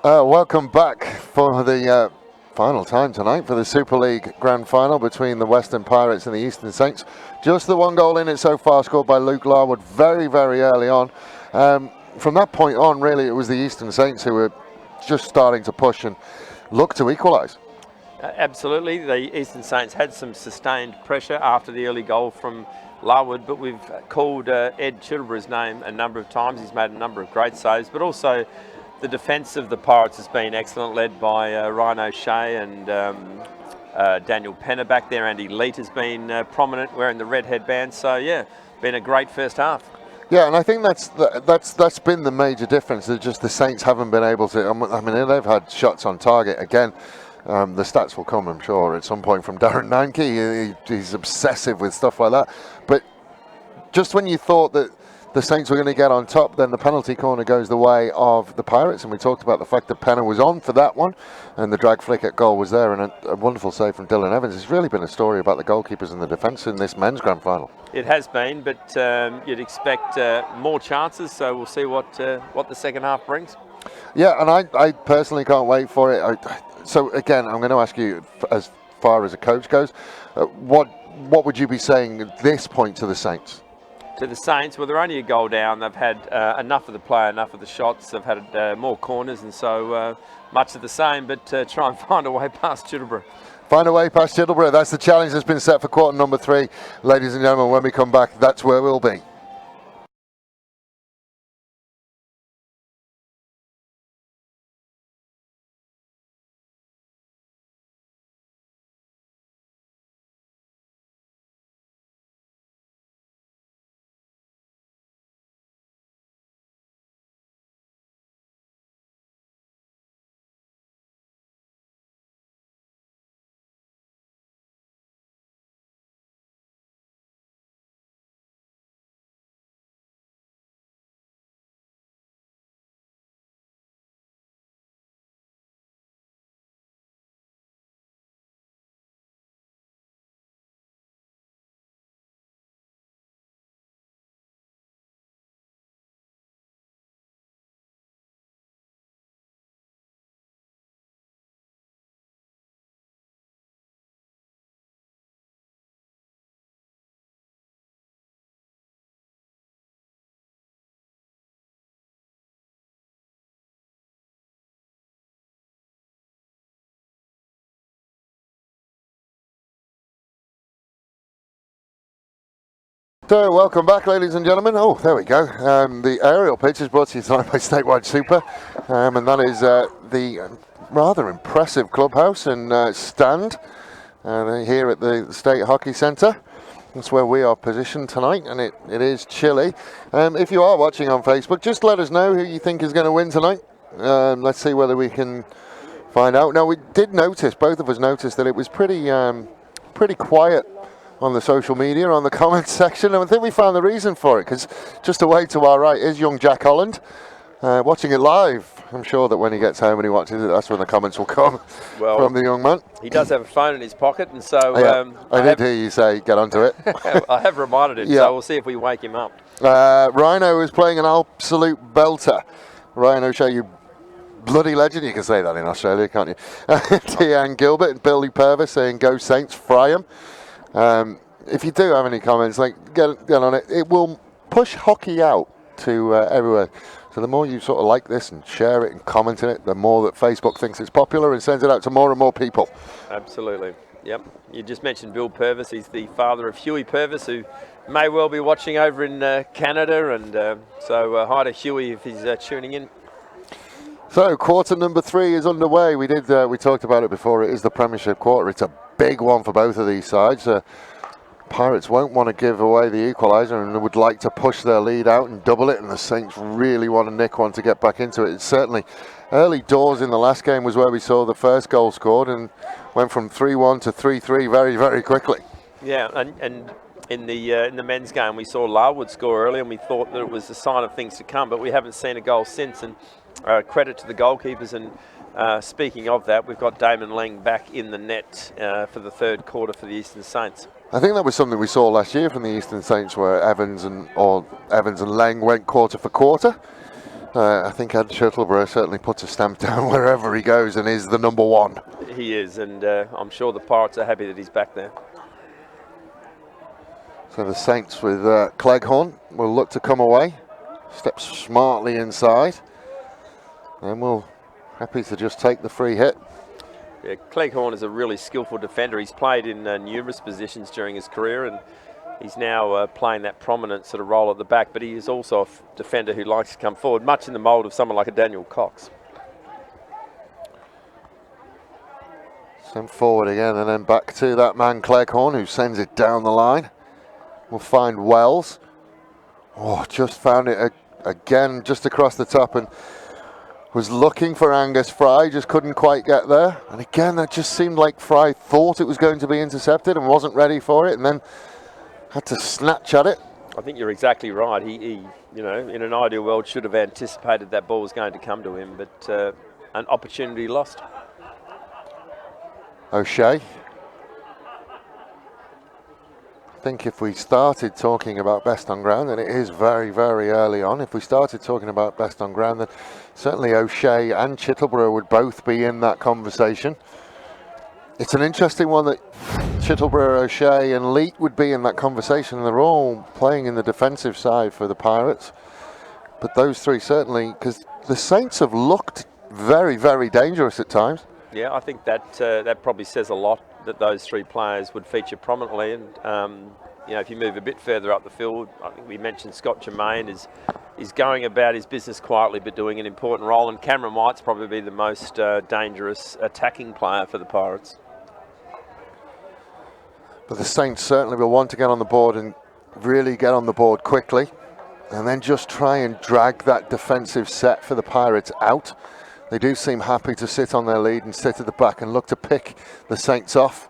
Welcome back for the final time tonight for the Super League Grand Final between the Western Pirates and the Eastern Saints. Just the one goal in it so far, scored by Luke Larwood very, very early on. From that point on, really, it was the Eastern Saints who were just starting to push and look to equalise. Absolutely. The Eastern Saints had some sustained pressure after the early goal from Larwood, but we've called Ed Chittleborough's name a number of times. He's made a number of great saves, but also the defence of the Pirates has been excellent, led by Ryan O'Shea and Daniel Penner back there. Andy Leet has been prominent, wearing the red headband. So yeah, been a great first half. Yeah, and I think that's been the major difference. That just the Saints haven't been able to. I mean, they've had shots on target again. The stats will come, I'm sure, at some point from Darren Nanke. He's obsessive with stuff like that. But just when you thought that the Saints were going to get on top, then the penalty corner goes the way of the Pirates, and we talked about the fact that Penner was on for that one, and the drag flick at goal was there, and a wonderful save from Dylan Evans. It's really been a story about the goalkeepers and the defence in this men's grand final. It has been, but you'd expect more chances, so we'll see what the second half brings. Yeah, and I personally can't wait for it. So again, I'm going to ask you, as far as a coach goes, what would you be saying at this point to the Saints? To the Saints, well, they're only a goal down. They've had enough of the play, enough of the shots. They've had more corners, and so much of the same, but try and find a way past Chittleborough. Find a way past Chittleborough. That's the challenge that's been set for quarter number 3. Ladies and gentlemen, when we come back, that's where we'll be. So, welcome back, ladies and gentlemen. Oh, there we go. The aerial pitch is brought to you tonight by Statewide Super, and that is the rather impressive clubhouse and stand here at the State Hockey Centre. That's where we are positioned tonight, and it is chilly. If you are watching on Facebook, just let us know who you think is going to win tonight. Let's see whether we can find out. Now, we did notice, both of us noticed, that it was pretty quiet on the social media, on the comments section, and I think we found the reason for it, because just away to our right is young Jack Holland, watching it live. I'm sure that when he gets home and he watches it, that's when the comments will come from the young man. He does have a phone in his pocket, and so I did hear you say get onto it. I have reminded him, so we'll see if we wake him up. Rhino is playing an absolute belter. Ryan O'Shea, you bloody legend. You can say that in Australia, can't you? Deanne Gilbert and Billy Purvis saying go Saints, fry 'em. If you do have any comments, get on it. It will push hockey out to everywhere. So the more you sort of like this and share it and comment on it, the more that Facebook thinks it's popular and sends it out to more and more people. Absolutely. Yep. You just mentioned Bill Purvis. He's the father of Huey Purvis, who may well be watching over in Canada. And so hi to Huey if he's tuning in. So quarter number 3 is underway. We talked about it before. It is the Premiership quarter. It's a big one for both of these sides. Pirates won't want to give away the equaliser and would like to push their lead out and double it, and the Saints really want to nick one to get back into it. It's certainly early doors in the last game was where we saw the first goal scored, and went from 3-1 to 3-3 very, very quickly. Yeah, and in the men's game we saw Larwood score early, and we thought that it was a sign of things to come, but we haven't seen a goal since, and credit to the goalkeepers. And speaking of that, we've got Damon Lang back in the net for the third quarter for the Eastern Saints. I think that was something we saw last year from the Eastern Saints, where Evans and Lang went quarter for quarter. I think Ed Chittleborough certainly puts a stamp down wherever he goes and is the number one. He is, and I'm sure the Pirates are happy that he's back there. So the Saints with Cleghorn will look to come away. Steps smartly inside. And we'll happy to just take the free hit. Yeah, Cleghorn is a really skillful defender. He's played in numerous positions during his career, and he's now playing that prominent sort of role at the back, but he is also a defender who likes to come forward, much in the mould of someone like a Daniel Cox. Sent forward again and then back to that man Cleghorn, who sends it down the line. We'll find Wells. Oh, just found it again just across the top and was looking for Angus Fry, just couldn't quite get there. And again, that just seemed like Fry thought it was going to be intercepted and wasn't ready for it, and then had to snatch at it. I think you're exactly right. He you know, in an ideal world should have anticipated that ball was going to come to him, but an opportunity lost. O'Shea. I think if we started talking about best on ground, and it is very, very early on, if we started talking about best on ground, then certainly O'Shea and Chittleborough would both be in that conversation. It's an interesting one that Chittleborough, O'Shea and Leet would be in that conversation. They're all playing in the defensive side for the Pirates. But those three certainly, because the Saints have looked very, very dangerous at times. Yeah, I think that that probably says a lot that those three players would feature prominently. And you know, if you move a bit further up the field, I think we mentioned Scott Germain is going about his business quietly but doing an important role. And Cameron White's probably be the most dangerous attacking player for the Pirates. But the Saints certainly will want to get on the board and really get on the board quickly, and then just try and drag that defensive set for the Pirates out. They do seem happy to sit on their lead and sit at the back and look to pick the Saints off.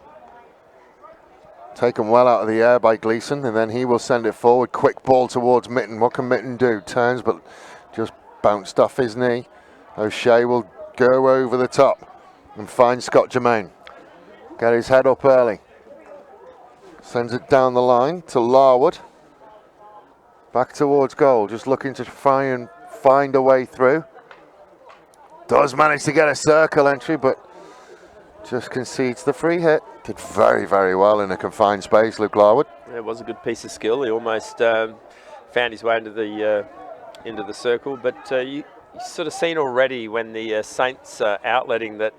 Taken well out of the air by Gleeson, and then he will send it forward. Quick ball towards Mitten. What can Mitten do? Turns, but just bounced off his knee. O'Shea will go over the top and find Scott Germain. Get his head up early. Sends it down the line to Larwood. Back towards goal, just looking to try and find a way through. Does manage to get a circle entry, but just concedes the free hit. Did very, very well in a confined space, Luke Larwood. It was a good piece of skill. He almost found his way into the circle, but you sort of seen already when the Saints are outletting that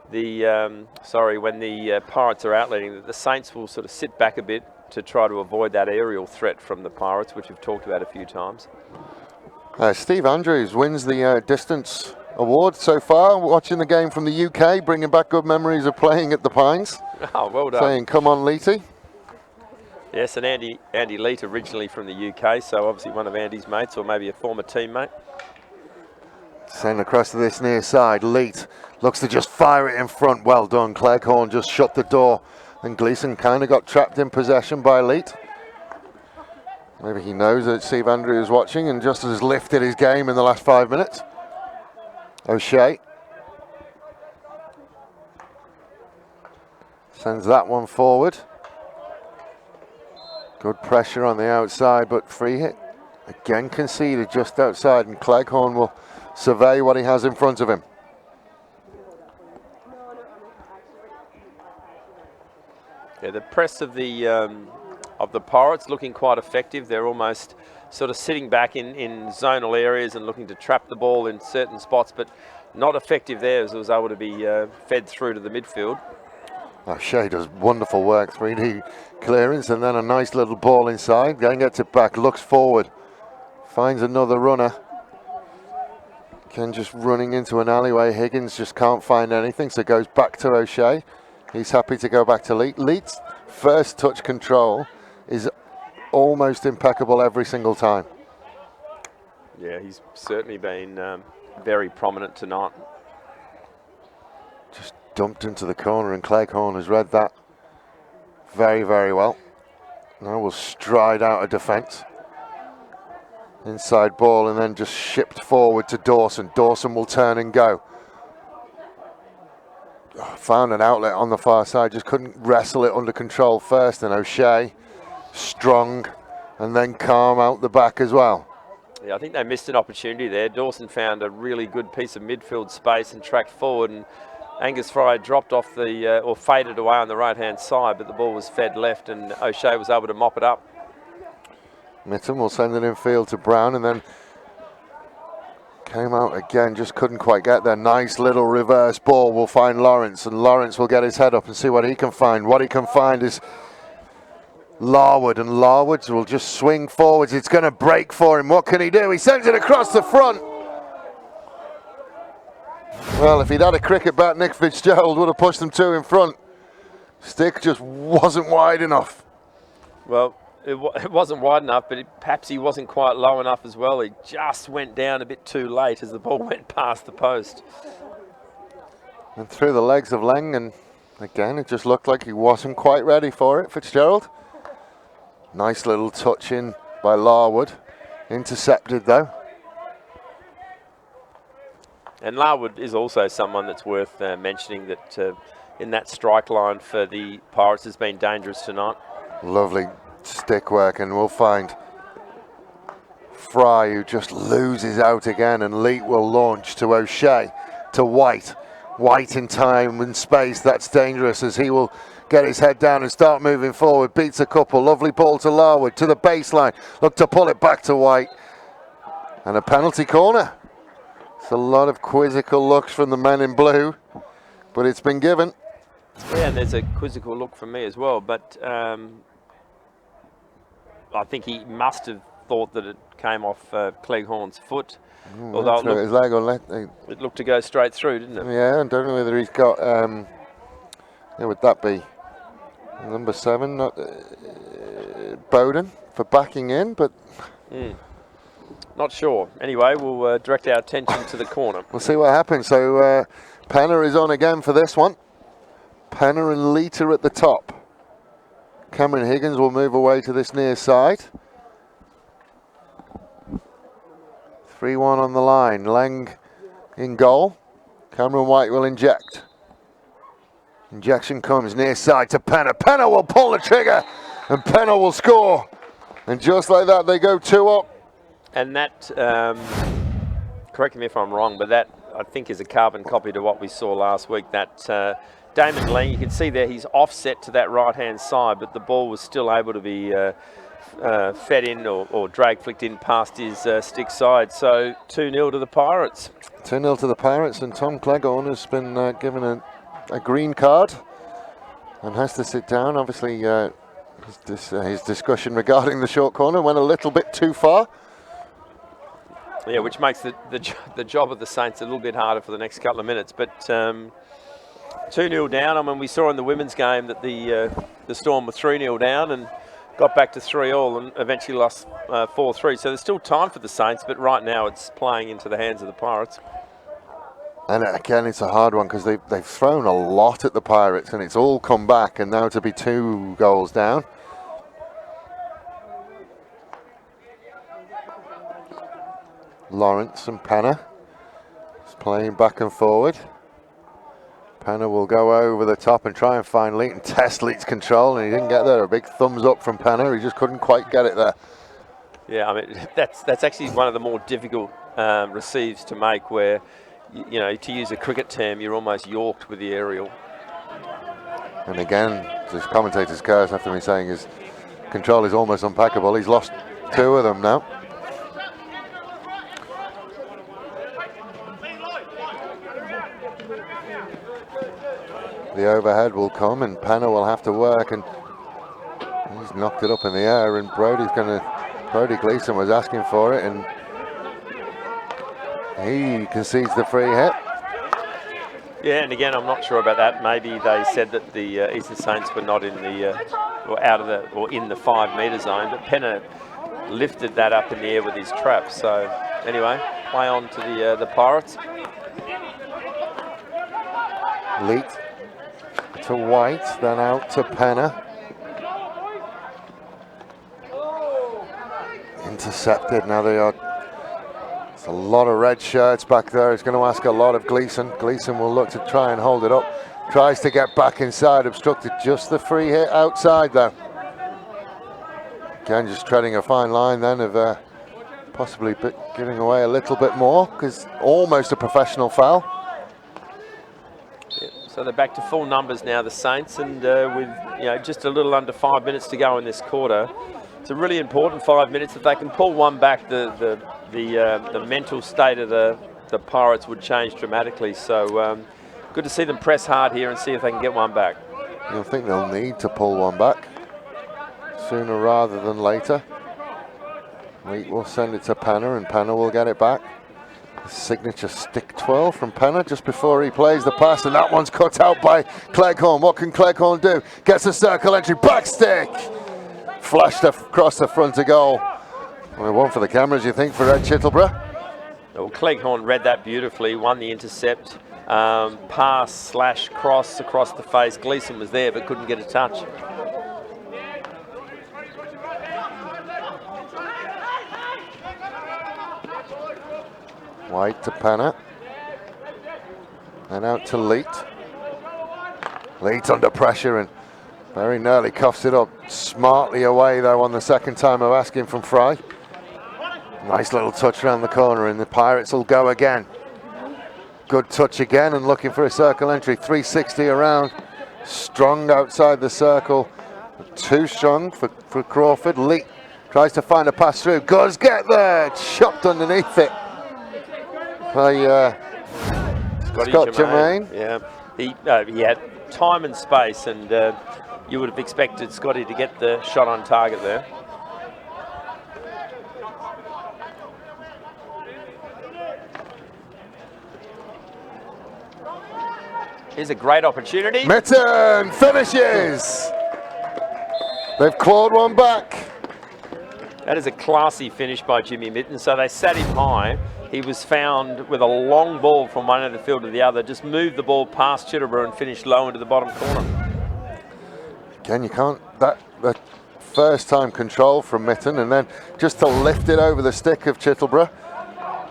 when the Pirates are outletting that the Saints will sort of sit back a bit to try to avoid that aerial threat from the Pirates, which we've talked about a few times. Steve Andrews wins the distance award so far, watching the game from the UK, bringing back good memories of playing at the Pines. Oh, well done. Saying, come on, Leety. Yes, and Andy Leet originally from the UK, so obviously one of Andy's mates or maybe a former teammate. Send across to this near side. Leet looks to just fire it in front. Well done. Cleghorn just shut the door, and Gleeson kind of got trapped in possession by Leet. Maybe he knows that Steve Andrews is watching and just has lifted his game in the last 5 minutes. O'Shea sends that one forward. Good pressure on the outside, but free hit. Again conceded just outside, and Cleghorn will survey what he has in front of him. Yeah, the press of the Pirates looking quite effective. They're almost sort of sitting back in zonal areas and looking to trap the ball in certain spots, but not effective there as it was able to be fed through to the midfield. O'Shea does wonderful work, 3D clearance, and then a nice little ball inside. Then gets it back, looks forward, finds another runner. Ken just running into an alleyway. Higgins just can't find anything, so goes back to O'Shea. He's happy to go back to Leet. Leet's first touch control is almost impeccable every single time. Yeah, he's certainly been very prominent tonight. Just dumped into the corner, and Cleghorn has read that very, very well. Now we'll stride out of defence. Inside ball, and then just shipped forward to Dawson. Dawson will turn and go. Found an outlet on the far side, just couldn't wrestle it under control first, and O'Shea strong and then calm out the back as well. Yeah, I think they missed an opportunity there. Dawson found a really good piece of midfield space and tracked forward, and Angus Fry dropped off the, or faded away on the right-hand side, but the ball was fed left and O'Shea was able to mop it up. Mitton will send it in field to Brown, and then came out again, just couldn't quite get there. Nice little reverse ball will find Lawrence, and Lawrence will get his head up and see what he can find. What he can find is Larwood, and Larwood will just swing forwards. It's going to break for him. What can he do? He sends it across the front. Well, if he'd had a cricket bat, Nick Fitzgerald would have pushed them two in front. Stick just wasn't wide enough. Well, it wasn't wide enough, but perhaps he wasn't quite low enough as well. He just went down a bit too late as the ball went past the post. And through the legs of Lang, and again, it just looked like he wasn't quite ready for it, Fitzgerald. Nice little touch in by Larwood. Intercepted though. And Larwood is also someone that's worth mentioning that in that strike line for the Pirates has been dangerous tonight. Lovely stick work, and we'll find Fry, who just loses out again, and Leet will launch to O'Shea, to White. White in time and space, that's dangerous as he will get his head down and start moving forward. Beats a couple, lovely ball to Larwood, to the baseline. Look to pull it back to White. And a penalty corner. It's a lot of quizzical looks from the men in blue, but it's been given. Yeah, and there's a quizzical look from me as well, but I think he must have thought that it came off Cleghorn's foot. Although his leg on it looked to go straight through, didn't it? Yeah, I don't know whether he's got, who would that be? Number 7, not Bowden, for backing in, but... Not sure. Anyway, we'll direct our attention to the corner. We'll see what happens. So Penner is on again for this one. Penner and Leet are at the top. Cameron Higgins will move away to this near side. 3-1 on the line. Lang in goal. Cameron White will inject. Injection comes near side to Penner. Penner will pull the trigger and Penner will score. And just like that, they go 2 up. And that, correct me if I'm wrong, but that I think is a carbon copy to what we saw last week. That Damon Lang, you can see there he's offset to that right-hand side, but the ball was still able to be fed in or drag flicked in past his stick side. So 2-0 to the Pirates. 2-0 to the Pirates, and Tom Cleghorn has been given a green card and has to sit down. Obviously, his discussion regarding the short corner went a little bit too far. Yeah, which makes the job of the Saints a little bit harder for the next couple of minutes. But 2-0 down. I mean, we saw in the women's game that the Storm were 3-0 down and got back to 3-3 and eventually lost 4-3. So there's still time for the Saints, but right now it's playing into the hands of the Pirates. And again, it's a hard one because they've thrown a lot at the Pirates and it's all come back, and now to be 2 goals down. Lawrence and Penner is playing back and forward. Penner will go over the top and try and find Leet and test Leet's control, and he didn't get there. A big thumbs up from Penner. He just couldn't quite get it there. Yeah, I mean, that's actually one of the more difficult receives to make, where, you know, to use a cricket term, you're almost yorked with the aerial. And again, the commentator's curse after me saying his control is almost impeccable. He's lost 2 of them now. The overhead will come and Penner will have to work, and he's knocked it up in the air, and Brody Gleeson was asking for it, and he concedes the free hit. Yeah, and again, I'm not sure about that. Maybe they said that the Eastern Saints were not in the or in the 5 metre zone, but Penner lifted that up in the air with his trap. So anyway, play on to the Pirates. Leet to White, then out to Penner. Intercepted. Now they are. It's a lot of red shirts back there. It's going to ask a lot of Gleeson. Gleeson will look to try and hold it up. Tries to get back inside, obstructed. Just the free hit outside though. Again, just treading a fine line then of Possibly giving away a little bit more, because almost a professional foul. Yeah, so they're back to full numbers now, the Saints, and with just a little under 5 minutes to go in this quarter. It's a really important 5 minutes. If they can pull one back, the mental state of the Pirates would change dramatically. So good to see them press hard here and see if they can get one back. I think they'll need to pull one back sooner rather than later. Leet will send it to Penner, and Penner will get it back. Signature stick 12 from Penner just before he plays the pass, and that one's cut out by Cleghorn. What can Cleghorn do? Gets a circle entry, back stick! Flashed across the front of goal. Well, one for the cameras, you think, for Ed Chittleborough? Well, Cleghorn read that beautifully, won the intercept. Pass / cross across the face. Gleeson was there but couldn't get a touch. White to Penner. And out to Leet. Leet under pressure and very nearly cuffs it up. Smartly away though on the second time of asking from Fry. Nice little touch around the corner, and the Pirates will go again. Good touch again, and looking for a circle entry. 360 around. Strong outside the circle. Too strong for Crawford. Leet tries to find a pass through. Goes get there. Chopped underneath it by Scott Germain. Yeah, he had time and space, and you would have expected Scotty to get the shot on target there. Here's a great opportunity. Mitten finishes. They've clawed one back. That is a classy finish by Jimmy Mitten. So they sat him high. He was found with a long ball from one end of the field to the other. Just moved the ball past Chittleborough and finished low into the bottom corner. Again, you can't, that first time control from Mitten, and then just to lift it over the stick of Chittleborough.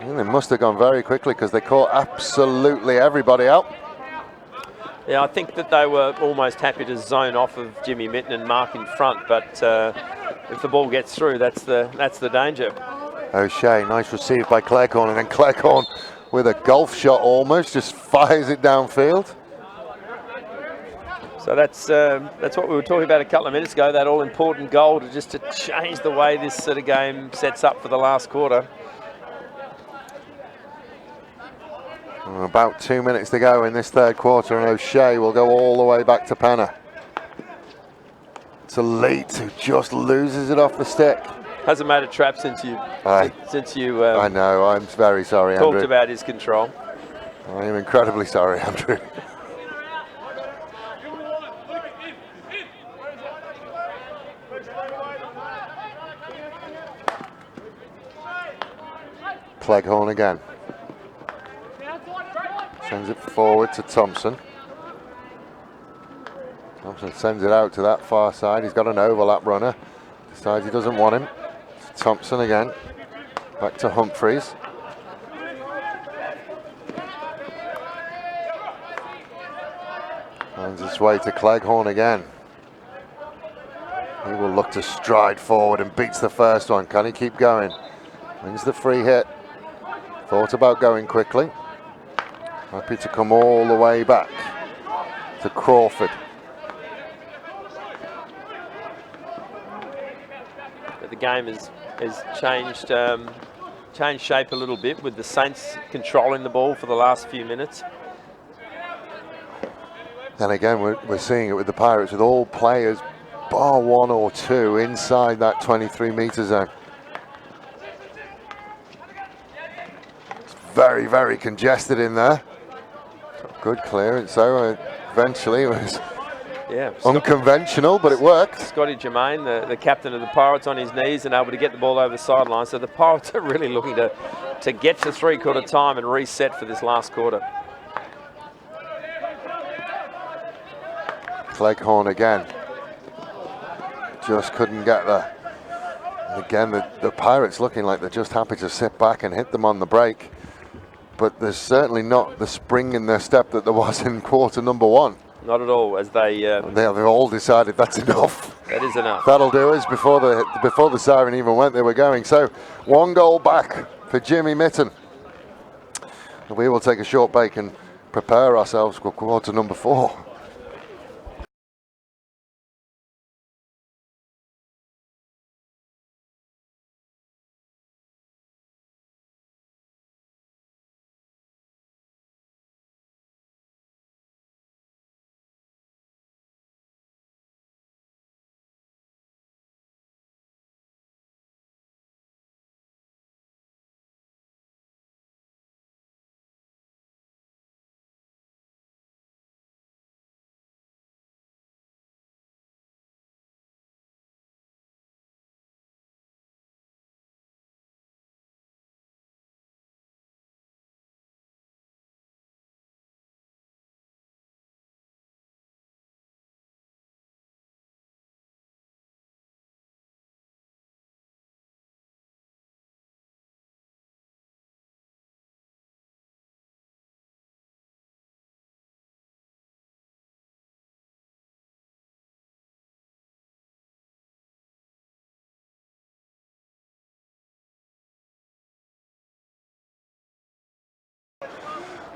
And they must have gone very quickly because they caught absolutely everybody out. Yeah, I think that they were almost happy to zone off of Jimmy Mitten and mark in front, but if the ball gets through, that's the danger. O'Shea, nice receive by Cleghorn, and then Cleghorn with a golf shot almost, just fires it downfield. So that's what we were talking about a couple of minutes ago, that all-important goal to change the way this sort of game sets up for the last quarter. About 2 minutes to go in this third quarter, and O'Shea will go all the way back to Penner. To Leet, who just loses it off the stick. Hasn't made a trap since you. I know. I'm very sorry, Andrew. Talked about his control. I am incredibly sorry, Andrew. Cleghorn again. Sends it forward to Thompson. Thompson sends it out to that far side. He's got an overlap runner. Decides he doesn't want him. Thompson again. Back to Humphreys. Finds his way to Cleghorn again. He will look to stride forward and beats the first one. Can he keep going? Wins the free hit. Thought about going quickly. Happy to come all the way back to Crawford. But the game has changed shape a little bit, with the Saints controlling the ball for the last few minutes. And again, we're seeing it with the Pirates, with all players bar one or two inside that 23-meter zone. It's very, very congested in there. Good clearance, so eventually it was unconventional, but it worked. Scotty Germain, the captain of the Pirates, on his knees and able to get the ball over the sideline. So the Pirates are really looking to get to three-quarter time and reset for this last quarter. Cleghorn again. Just couldn't get there. And again, the Pirates looking like they're just happy to sit back and hit them on the break. But there's certainly not the spring in their step that there was in quarter number one. not at all. As They've all decided that's enough. that is enough. That'll do us. Before the siren even went, they were going. So 1 goal back for Jimmy Mitten. We will take a short break and prepare ourselves for quarter number 4.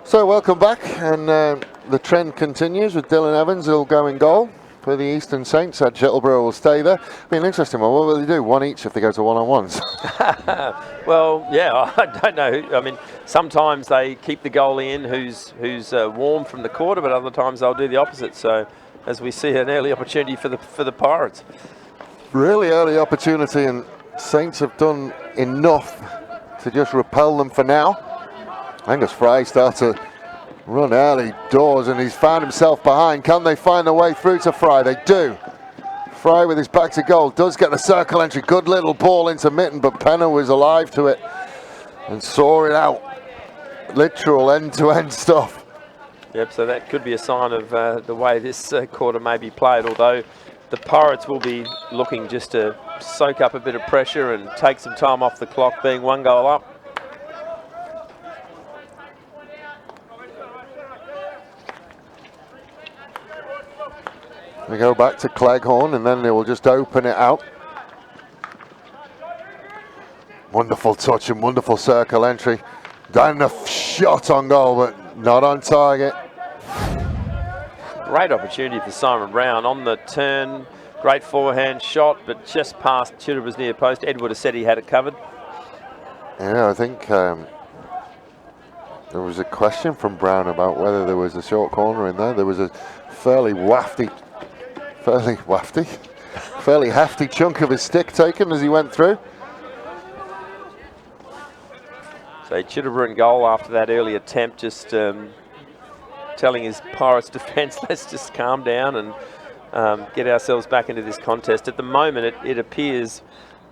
So welcome back, and the trend continues with Dylan Evans. He'll go in goal for the Eastern Saints. Ed Shettleborough will stay there. Be an interesting one. What will they do? One each if they go to one-on-ones? Well, yeah, I don't know. I mean, sometimes they keep the goalie in who's warm from the quarter, but other times they'll do the opposite. So, as we see, an early opportunity for the Pirates. Really early opportunity, and Saints have done enough to just repel them for now. Angus Fry starts to run early doors, and he's found himself behind. Can they find their way through to Fry? They do. Fry with his back to goal does get the circle entry. Good little ball into Mitten, but Penner was alive to it and saw it out. Literal end-to-end stuff. Yep, so that could be a sign of the way this quarter may be played, although the Pirates will be looking just to soak up a bit of pressure and take some time off the clock, being 1 goal up. We go back to Cleghorn, and then they will just open it out. Wonderful touch and wonderful circle entry. Down the shot on goal, but not on target. Great opportunity for Simon Brown on the turn. Great forehand shot, but just past Chitterborough's near post. Edward has said he had it covered. Yeah, I think there was a question from Brown about whether there was a short corner in there. There was a fairly hefty chunk of his stick taken as he went through. So Chitterborough in goal after that early attempt, just telling his Pirates defence, let's just calm down and get ourselves back into this contest. At the moment, it appears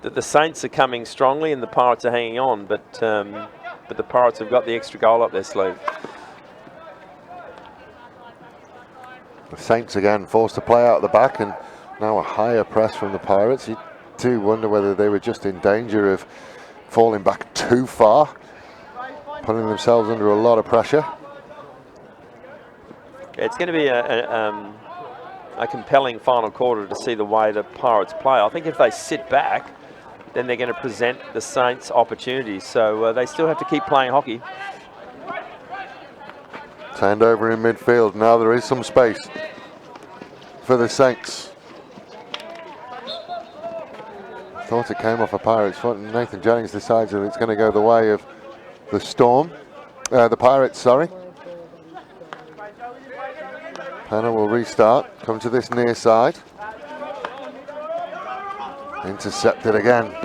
that the Saints are coming strongly and the Pirates are hanging on, but the Pirates have got the extra goal up their sleeve. The Saints again forced to play out the back, and now a higher press from the Pirates. You do wonder whether they were just in danger of falling back too far, putting themselves under a lot of pressure. It's going to be a compelling final quarter to see the way the Pirates play. I think if they sit back, then they're going to present the Saints opportunities. So they still have to keep playing hockey. Turned over in midfield. Now there is some space for the Saints. Thought it came off a Pirates foot, and Nathan Jennings decides that it's going to go the way of the Storm. The Pirates, sorry. Penner will restart. Come to this near side. Intercepted again.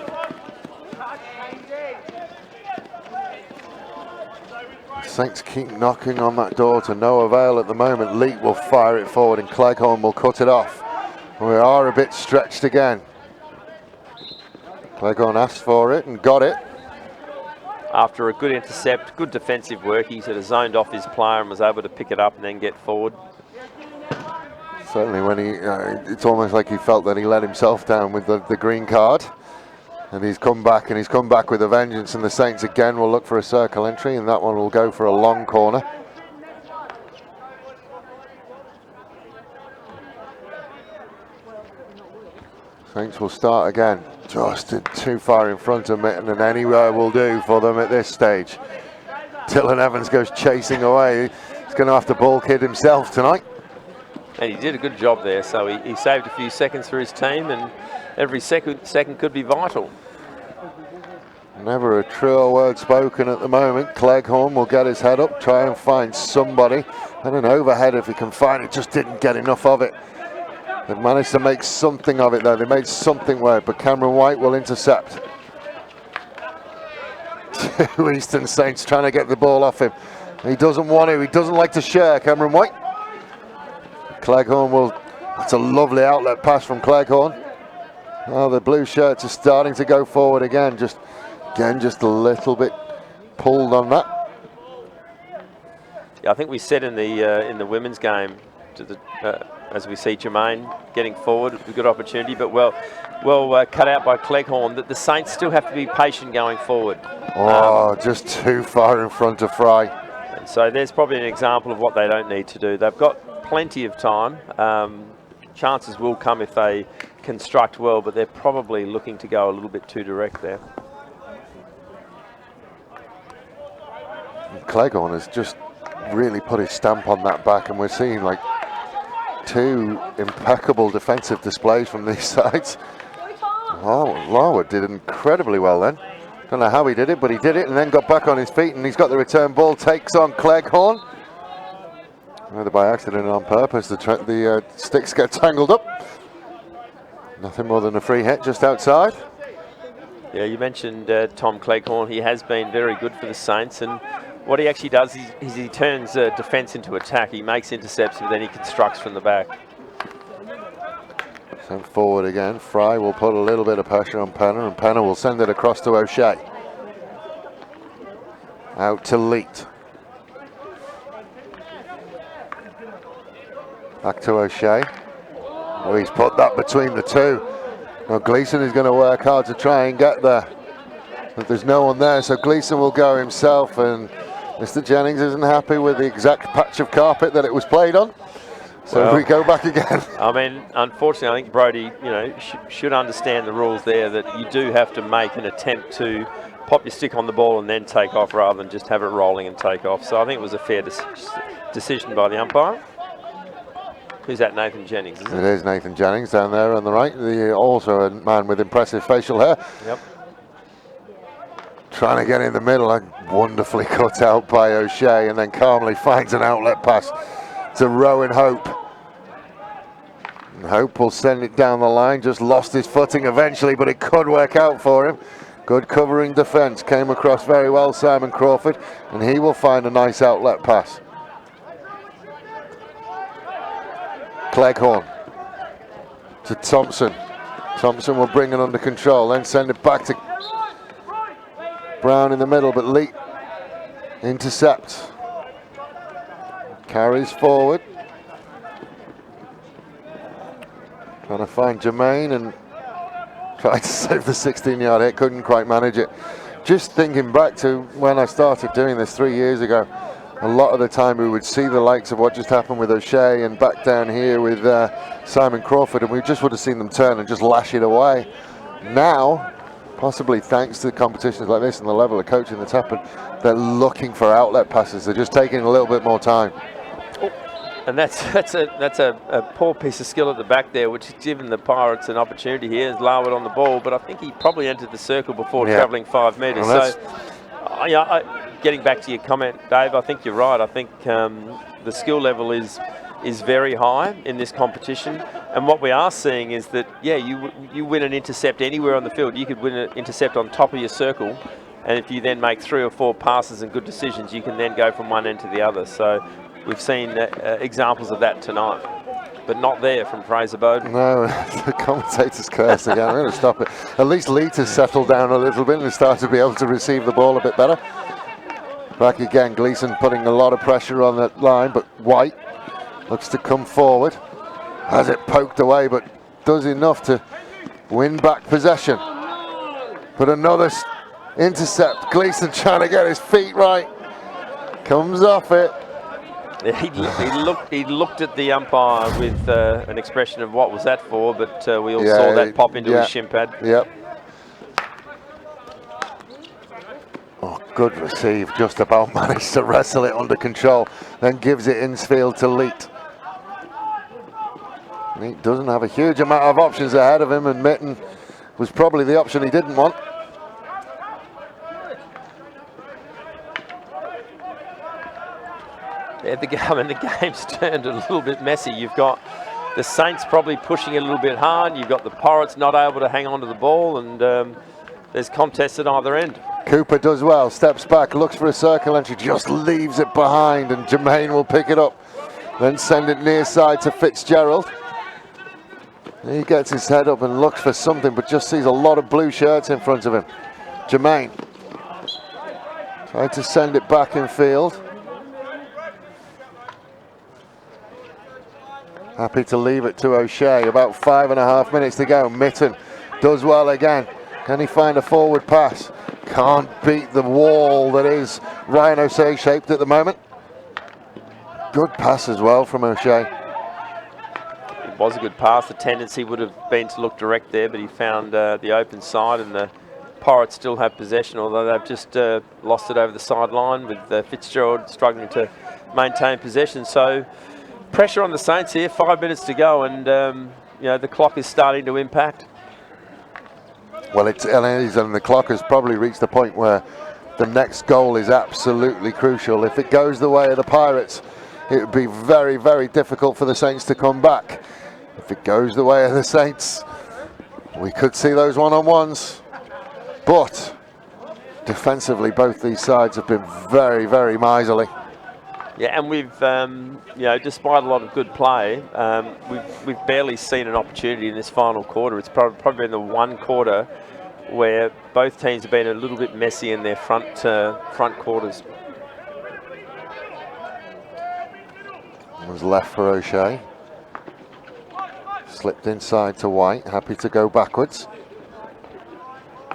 Saints keep knocking on that door to no avail at the moment. Leak will fire it forward and Cleghorn will cut it off. We are a bit stretched again. Cleghorn asked for it and got it. After a good intercept, good defensive work, he sort of zoned off his player and was able to pick it up and then get forward. Certainly when he, it's almost like he felt that he let himself down with the green card. And he's come back with a vengeance, and the Saints again will look for a circle entry, and that one will go for a long corner. Things will start again. Just too far in front of Mitten, and anywhere will do for them at this stage. Dylan Evans goes chasing away. He's going to have to ball kid himself tonight. And he did a good job there, so he saved a few seconds for his team, and every second could be vital. Never a truer word spoken at the moment. Cleghorn will get his head up, try and find somebody. And an overhead if he can find it, just didn't get enough of it. They've managed to make something of it though. They made something work, but Cameron White will intercept. Two Eastern Saints trying to get the ball off him. He doesn't want to, he doesn't like to share, Cameron White. Cleghorn will, that's a lovely outlet pass from Cleghorn. Oh, the blue shirts are starting to go forward again, just a little bit pulled on that. Yeah, I think we said in the women's game, as we see Jermaine getting forward, a good opportunity, but well cut out by Cleghorn, that the Saints still have to be patient going forward. Oh, just too far in front of Fry. And so there's probably an example of what they don't need to do. They've got plenty of time. Chances will come if they construct well, but they're probably looking to go a little bit too direct there. Cleghorn has just really put his stamp on that back, and we're seeing like two impeccable defensive displays from these sides. Oh, Larwood did incredibly well then. Don't know how he did it, but he did it and then got back on his feet, and he's got the return ball, takes on Cleghorn. Whether by accident or on purpose, the sticks get tangled up. Nothing more than a free hit just outside. Yeah, you mentioned Tom Cleghorn. He has been very good for the Saints, and what he actually does is he turns defence into attack. He makes intercepts, but then he constructs from the back. Sent forward again. Fry will put a little bit of pressure on Penner, and Penner will send it across to O'Shea. Out to Leet. Back to O'Shea. Oh, he's put that between the two. Now Gleeson is going to work hard to try and get there. But there's no one there, so Gleeson will go himself, and Mr. Jennings isn't happy with the exact patch of carpet that it was played on. So well, we go back again. I mean, unfortunately, I think Brodie, should understand the rules there, that you do have to make an attempt to pop your stick on the ball and then take off, rather than just have it rolling and take off. So I think it was a fair decision by the umpire. Who's that? Nathan Jennings, isn't it? It is Nathan Jennings down there on the right. Also a man with impressive facial hair. Yep. Trying to get in the middle, wonderfully cut out by O'Shea, and then calmly finds an outlet pass to Rowan Hope. And Hope will send it down the line, just lost his footing eventually, but it could work out for him. Good covering defence, came across very well Simon Crawford, and he will find a nice outlet pass. Cleghorn to Thompson. Thompson will bring it under control, then send it back to Brown in the middle, but Leet intercepts. Carries forward. Trying to find Jermaine and tried to save the 16-yard hit, couldn't quite manage it. Just thinking back to when I started doing this 3 years ago, a lot of the time we would see the likes of what just happened with O'Shea and back down here with Simon Crawford, and we just would have seen them turn and just lash it away. Now, possibly thanks to competitions like this and the level of coaching that's happened, they're looking for outlet passes. They're just taking a little bit more time. And that's a poor piece of skill at the back there, which has given the Pirates an opportunity here. Is Larwood on the ball, but I think he probably entered the circle before travelling 5 metres. Well, so, getting back to your comment, Dave, I think you're right. I think the skill level is very high in this competition, and what we are seeing is that you win an intercept anywhere on the field. You could win an intercept on top of your circle, and if you then make 3 or 4 passes and good decisions, you can then go from one end to the other. So we've seen examples of that tonight, but not there from Fraser Bowden. No, the commentator's curse again. I'm going to stop it. At least Leet has settled down a little bit and started to be able to receive the ball a bit better. Back again, Gleeson putting a lot of pressure on that line, but White looks to come forward. Has it poked away, but does enough to win back possession. But another intercept. Gleeson trying to get his feet right. Comes off it. Yeah, he looked at the umpire with an expression of what was that for, but we all saw that pop into his shin pad. Yep. Oh, good receive, just about managed to wrestle it under control, then gives it infield to Leet. Leet doesn't have a huge amount of options ahead of him, and Mitten was probably the option he didn't want. Yeah, the game's turned a little bit messy. You've got the Saints probably pushing a little bit hard. You've got the Pirates not able to hang on to the ball, and there's contests at either end. Cooper does well, steps back, looks for a circle entry, just leaves it behind, and Jermaine will pick it up, then send it near side to Fitzgerald. He gets his head up and looks for something, but just sees a lot of blue shirts in front of him. Jermaine tried to send it back in field. Happy to leave it to O'Shea. About 5.5 minutes to go. Mitten does well again. Can he find a forward pass? Can't beat the wall that is Ryan O'Shea shaped at the moment. Good pass as well from O'Shea. It was a good pass. The tendency would have been to look direct there, but he found the open side, and the Pirates still have possession, although they've just lost it over the sideline with Fitzgerald struggling to maintain possession. So pressure on the Saints here, 5 minutes to go, and you know, the clock is starting to impact. Well, it is, and the clock has probably reached the point where the next goal is absolutely crucial. If it goes the way of the Pirates, it would be very, very difficult for the Saints to come back. If it goes the way of the Saints, we could see those one-on-ones. But defensively, both these sides have been very, very miserly. Yeah, and we've, you know, despite a lot of good play, we've barely seen an opportunity in this final quarter. It's probably been the one quarter where both teams have been a little bit messy in their front quarters. Was left for O'Shea. Slipped inside to White, happy to go backwards.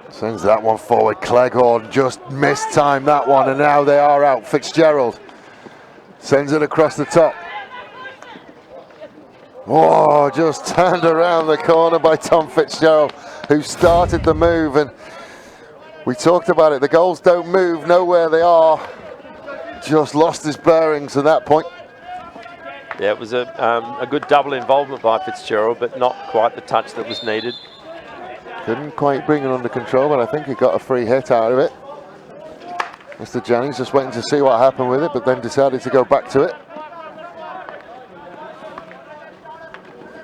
Sends that one forward. Cleghorn just missed time that one, and now they are out. Fitzgerald sends it across the top. Whoa, just turned around the corner by Tom Fitzgerald, who started the move, and we talked about it. The goals don't move, know where they are. Just lost his bearings at that point. Yeah, it was a good double involvement by Fitzgerald, but not quite the touch that was needed. Couldn't quite bring it under control, but I think he got a free hit out of it. Mr. Jennings just waiting to see what happened with it, but then decided to go back to it.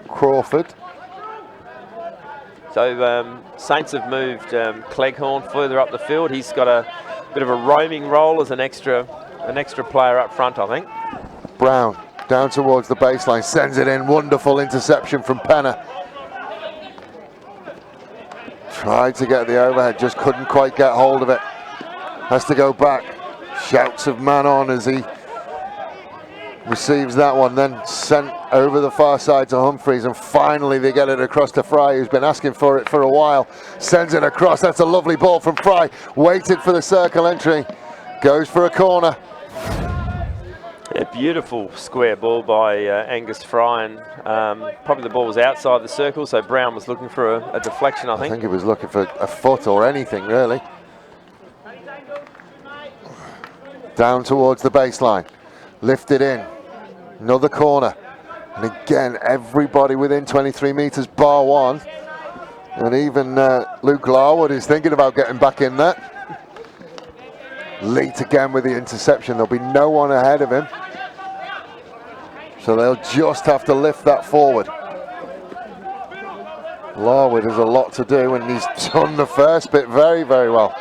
Crawford. So Saints have moved Cleghorn further up the field. He's got a bit of a roaming role as an extra player up front, I think. Brown down towards the baseline, sends it in. Wonderful interception from Penner. Tried to get the overhead, just couldn't quite get hold of it. Has to go back. Shouts of man on as he receives that one, then sent over the far side to Humphreys, and finally they get it across to Fry, who's been asking for it for a while. Sends it across. That's a lovely ball from Fry. Waited for the circle entry. Goes for a corner. A beautiful square ball by Angus Fry, and probably the ball was outside the circle, so Brown was looking for a deflection, I think. I think he was looking for a foot or anything, really. Down towards the baseline. Lifted in. Another corner. And again, everybody within 23 metres, bar one. And even Luke Larwood is thinking about getting back in there. Leet again with the interception. There'll be no one ahead of him. So they'll just have to lift that forward. Larwood has a lot to do, and he's done the first bit very, very well.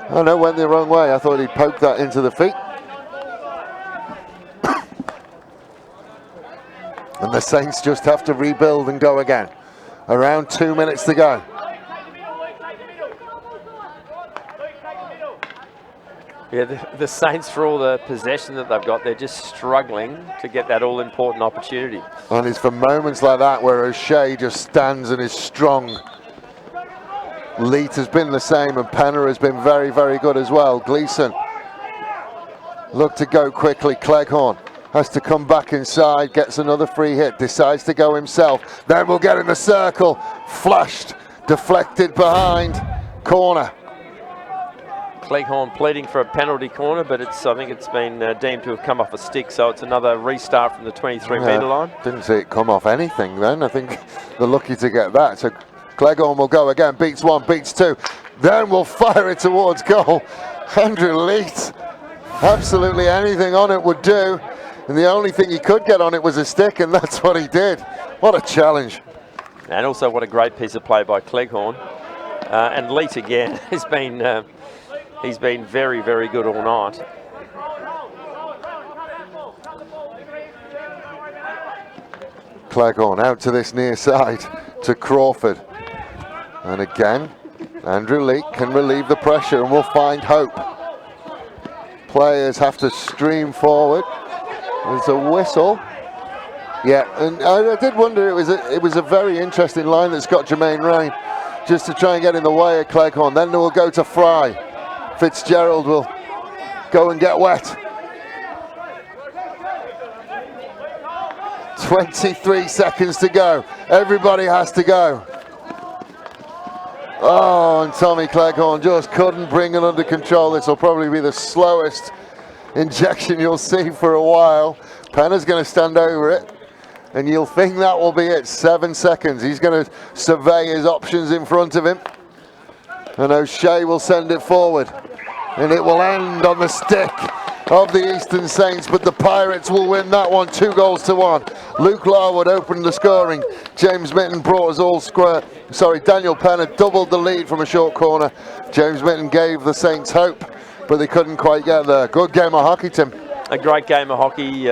Oh no, went the wrong way. I thought he'd poked that into the feet. And the Saints just have to rebuild and go again. Around 2 minutes to go. Yeah, the Saints, for all the possession that they've got, they're just struggling to get that all-important opportunity. And it's for moments like that where O'Shea just stands and is strong. Leet has been the same, and Penner has been very, very good as well. Gleeson look to go quickly. Cleghorn has to come back inside, gets another free hit, decides to go himself, then will get in the circle, flashed, deflected behind, corner. Cleghorn pleading for a penalty corner, but I think it's been deemed to have come off a stick, so it's another restart from the 23-metre line. Didn't see it come off anything then. I think they're lucky to get that. So Cleghorn will go again, beats one, beats two, then will fire it towards goal. Andrew Leet, absolutely anything on it would do, and the only thing he could get on it was a stick, and that's what he did. What a challenge. And also what a great piece of play by Cleghorn. And Leet again has been... he's been very, very good all night. Cleghorn out to this near side to Crawford. And again, Andrew Leet can relieve the pressure and will find hope. Players have to stream forward. There's a whistle. Yeah, and I did wonder, it was a very interesting line that Scott Jermaine ran just to try and get in the way of Cleghorn. Then they will go to Fry. Fitzgerald will go and get wet. 23 seconds to go. Everybody has to go. Oh, and Tommy Cleghorn just couldn't bring it under control. This will probably be the slowest injection you'll see for a while. Penna's going to stand over it, and you'll think that will be it. 7 seconds. He's going to survey his options in front of him. And O'Shea will send it forward. And it will end on the stick of the Eastern Saints, but the Pirates will win that one 2-1. Luke Larwood opened the scoring. James Mitten brought us all square. Daniel Penna doubled the lead from a short corner. James Mitten gave the Saints hope, but they couldn't quite get there. Good game of hockey, Tim. A great game of hockey.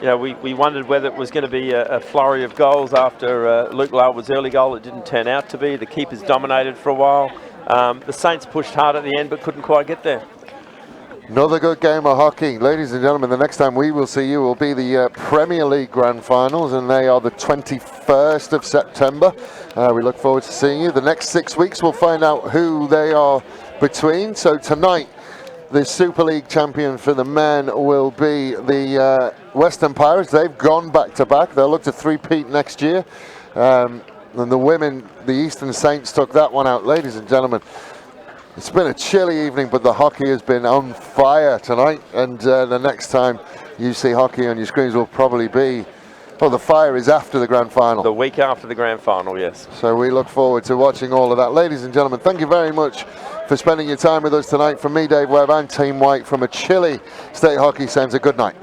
We wondered whether it was going to be a flurry of goals after Luke Larwood's early goal. It didn't turn out to be. The keepers dominated for a while. The Saints pushed hard at the end but couldn't quite get there. Another good game of hockey. Ladies and gentlemen, the next time we will see you will be the Premier League Grand Finals, and they are the 21st of September. We look forward to seeing you. The next 6 weeks we'll find out who they are between. So tonight, the Super League champion for the men will be the Western Pirates. They've gone back-to-back. They'll look to three-peat next year. And the women, the Eastern Saints, took that one out. Ladies and gentlemen, it's been a chilly evening, but the hockey has been on fire tonight. And the next time you see hockey on your screens will probably be, well, the fire is after the Grand Final. The week after the Grand Final, yes. So we look forward to watching all of that. Ladies and gentlemen, thank you very much for spending your time with us tonight. From me, Dave Webb, and Team White from a chilly State Hockey Centre. Good night.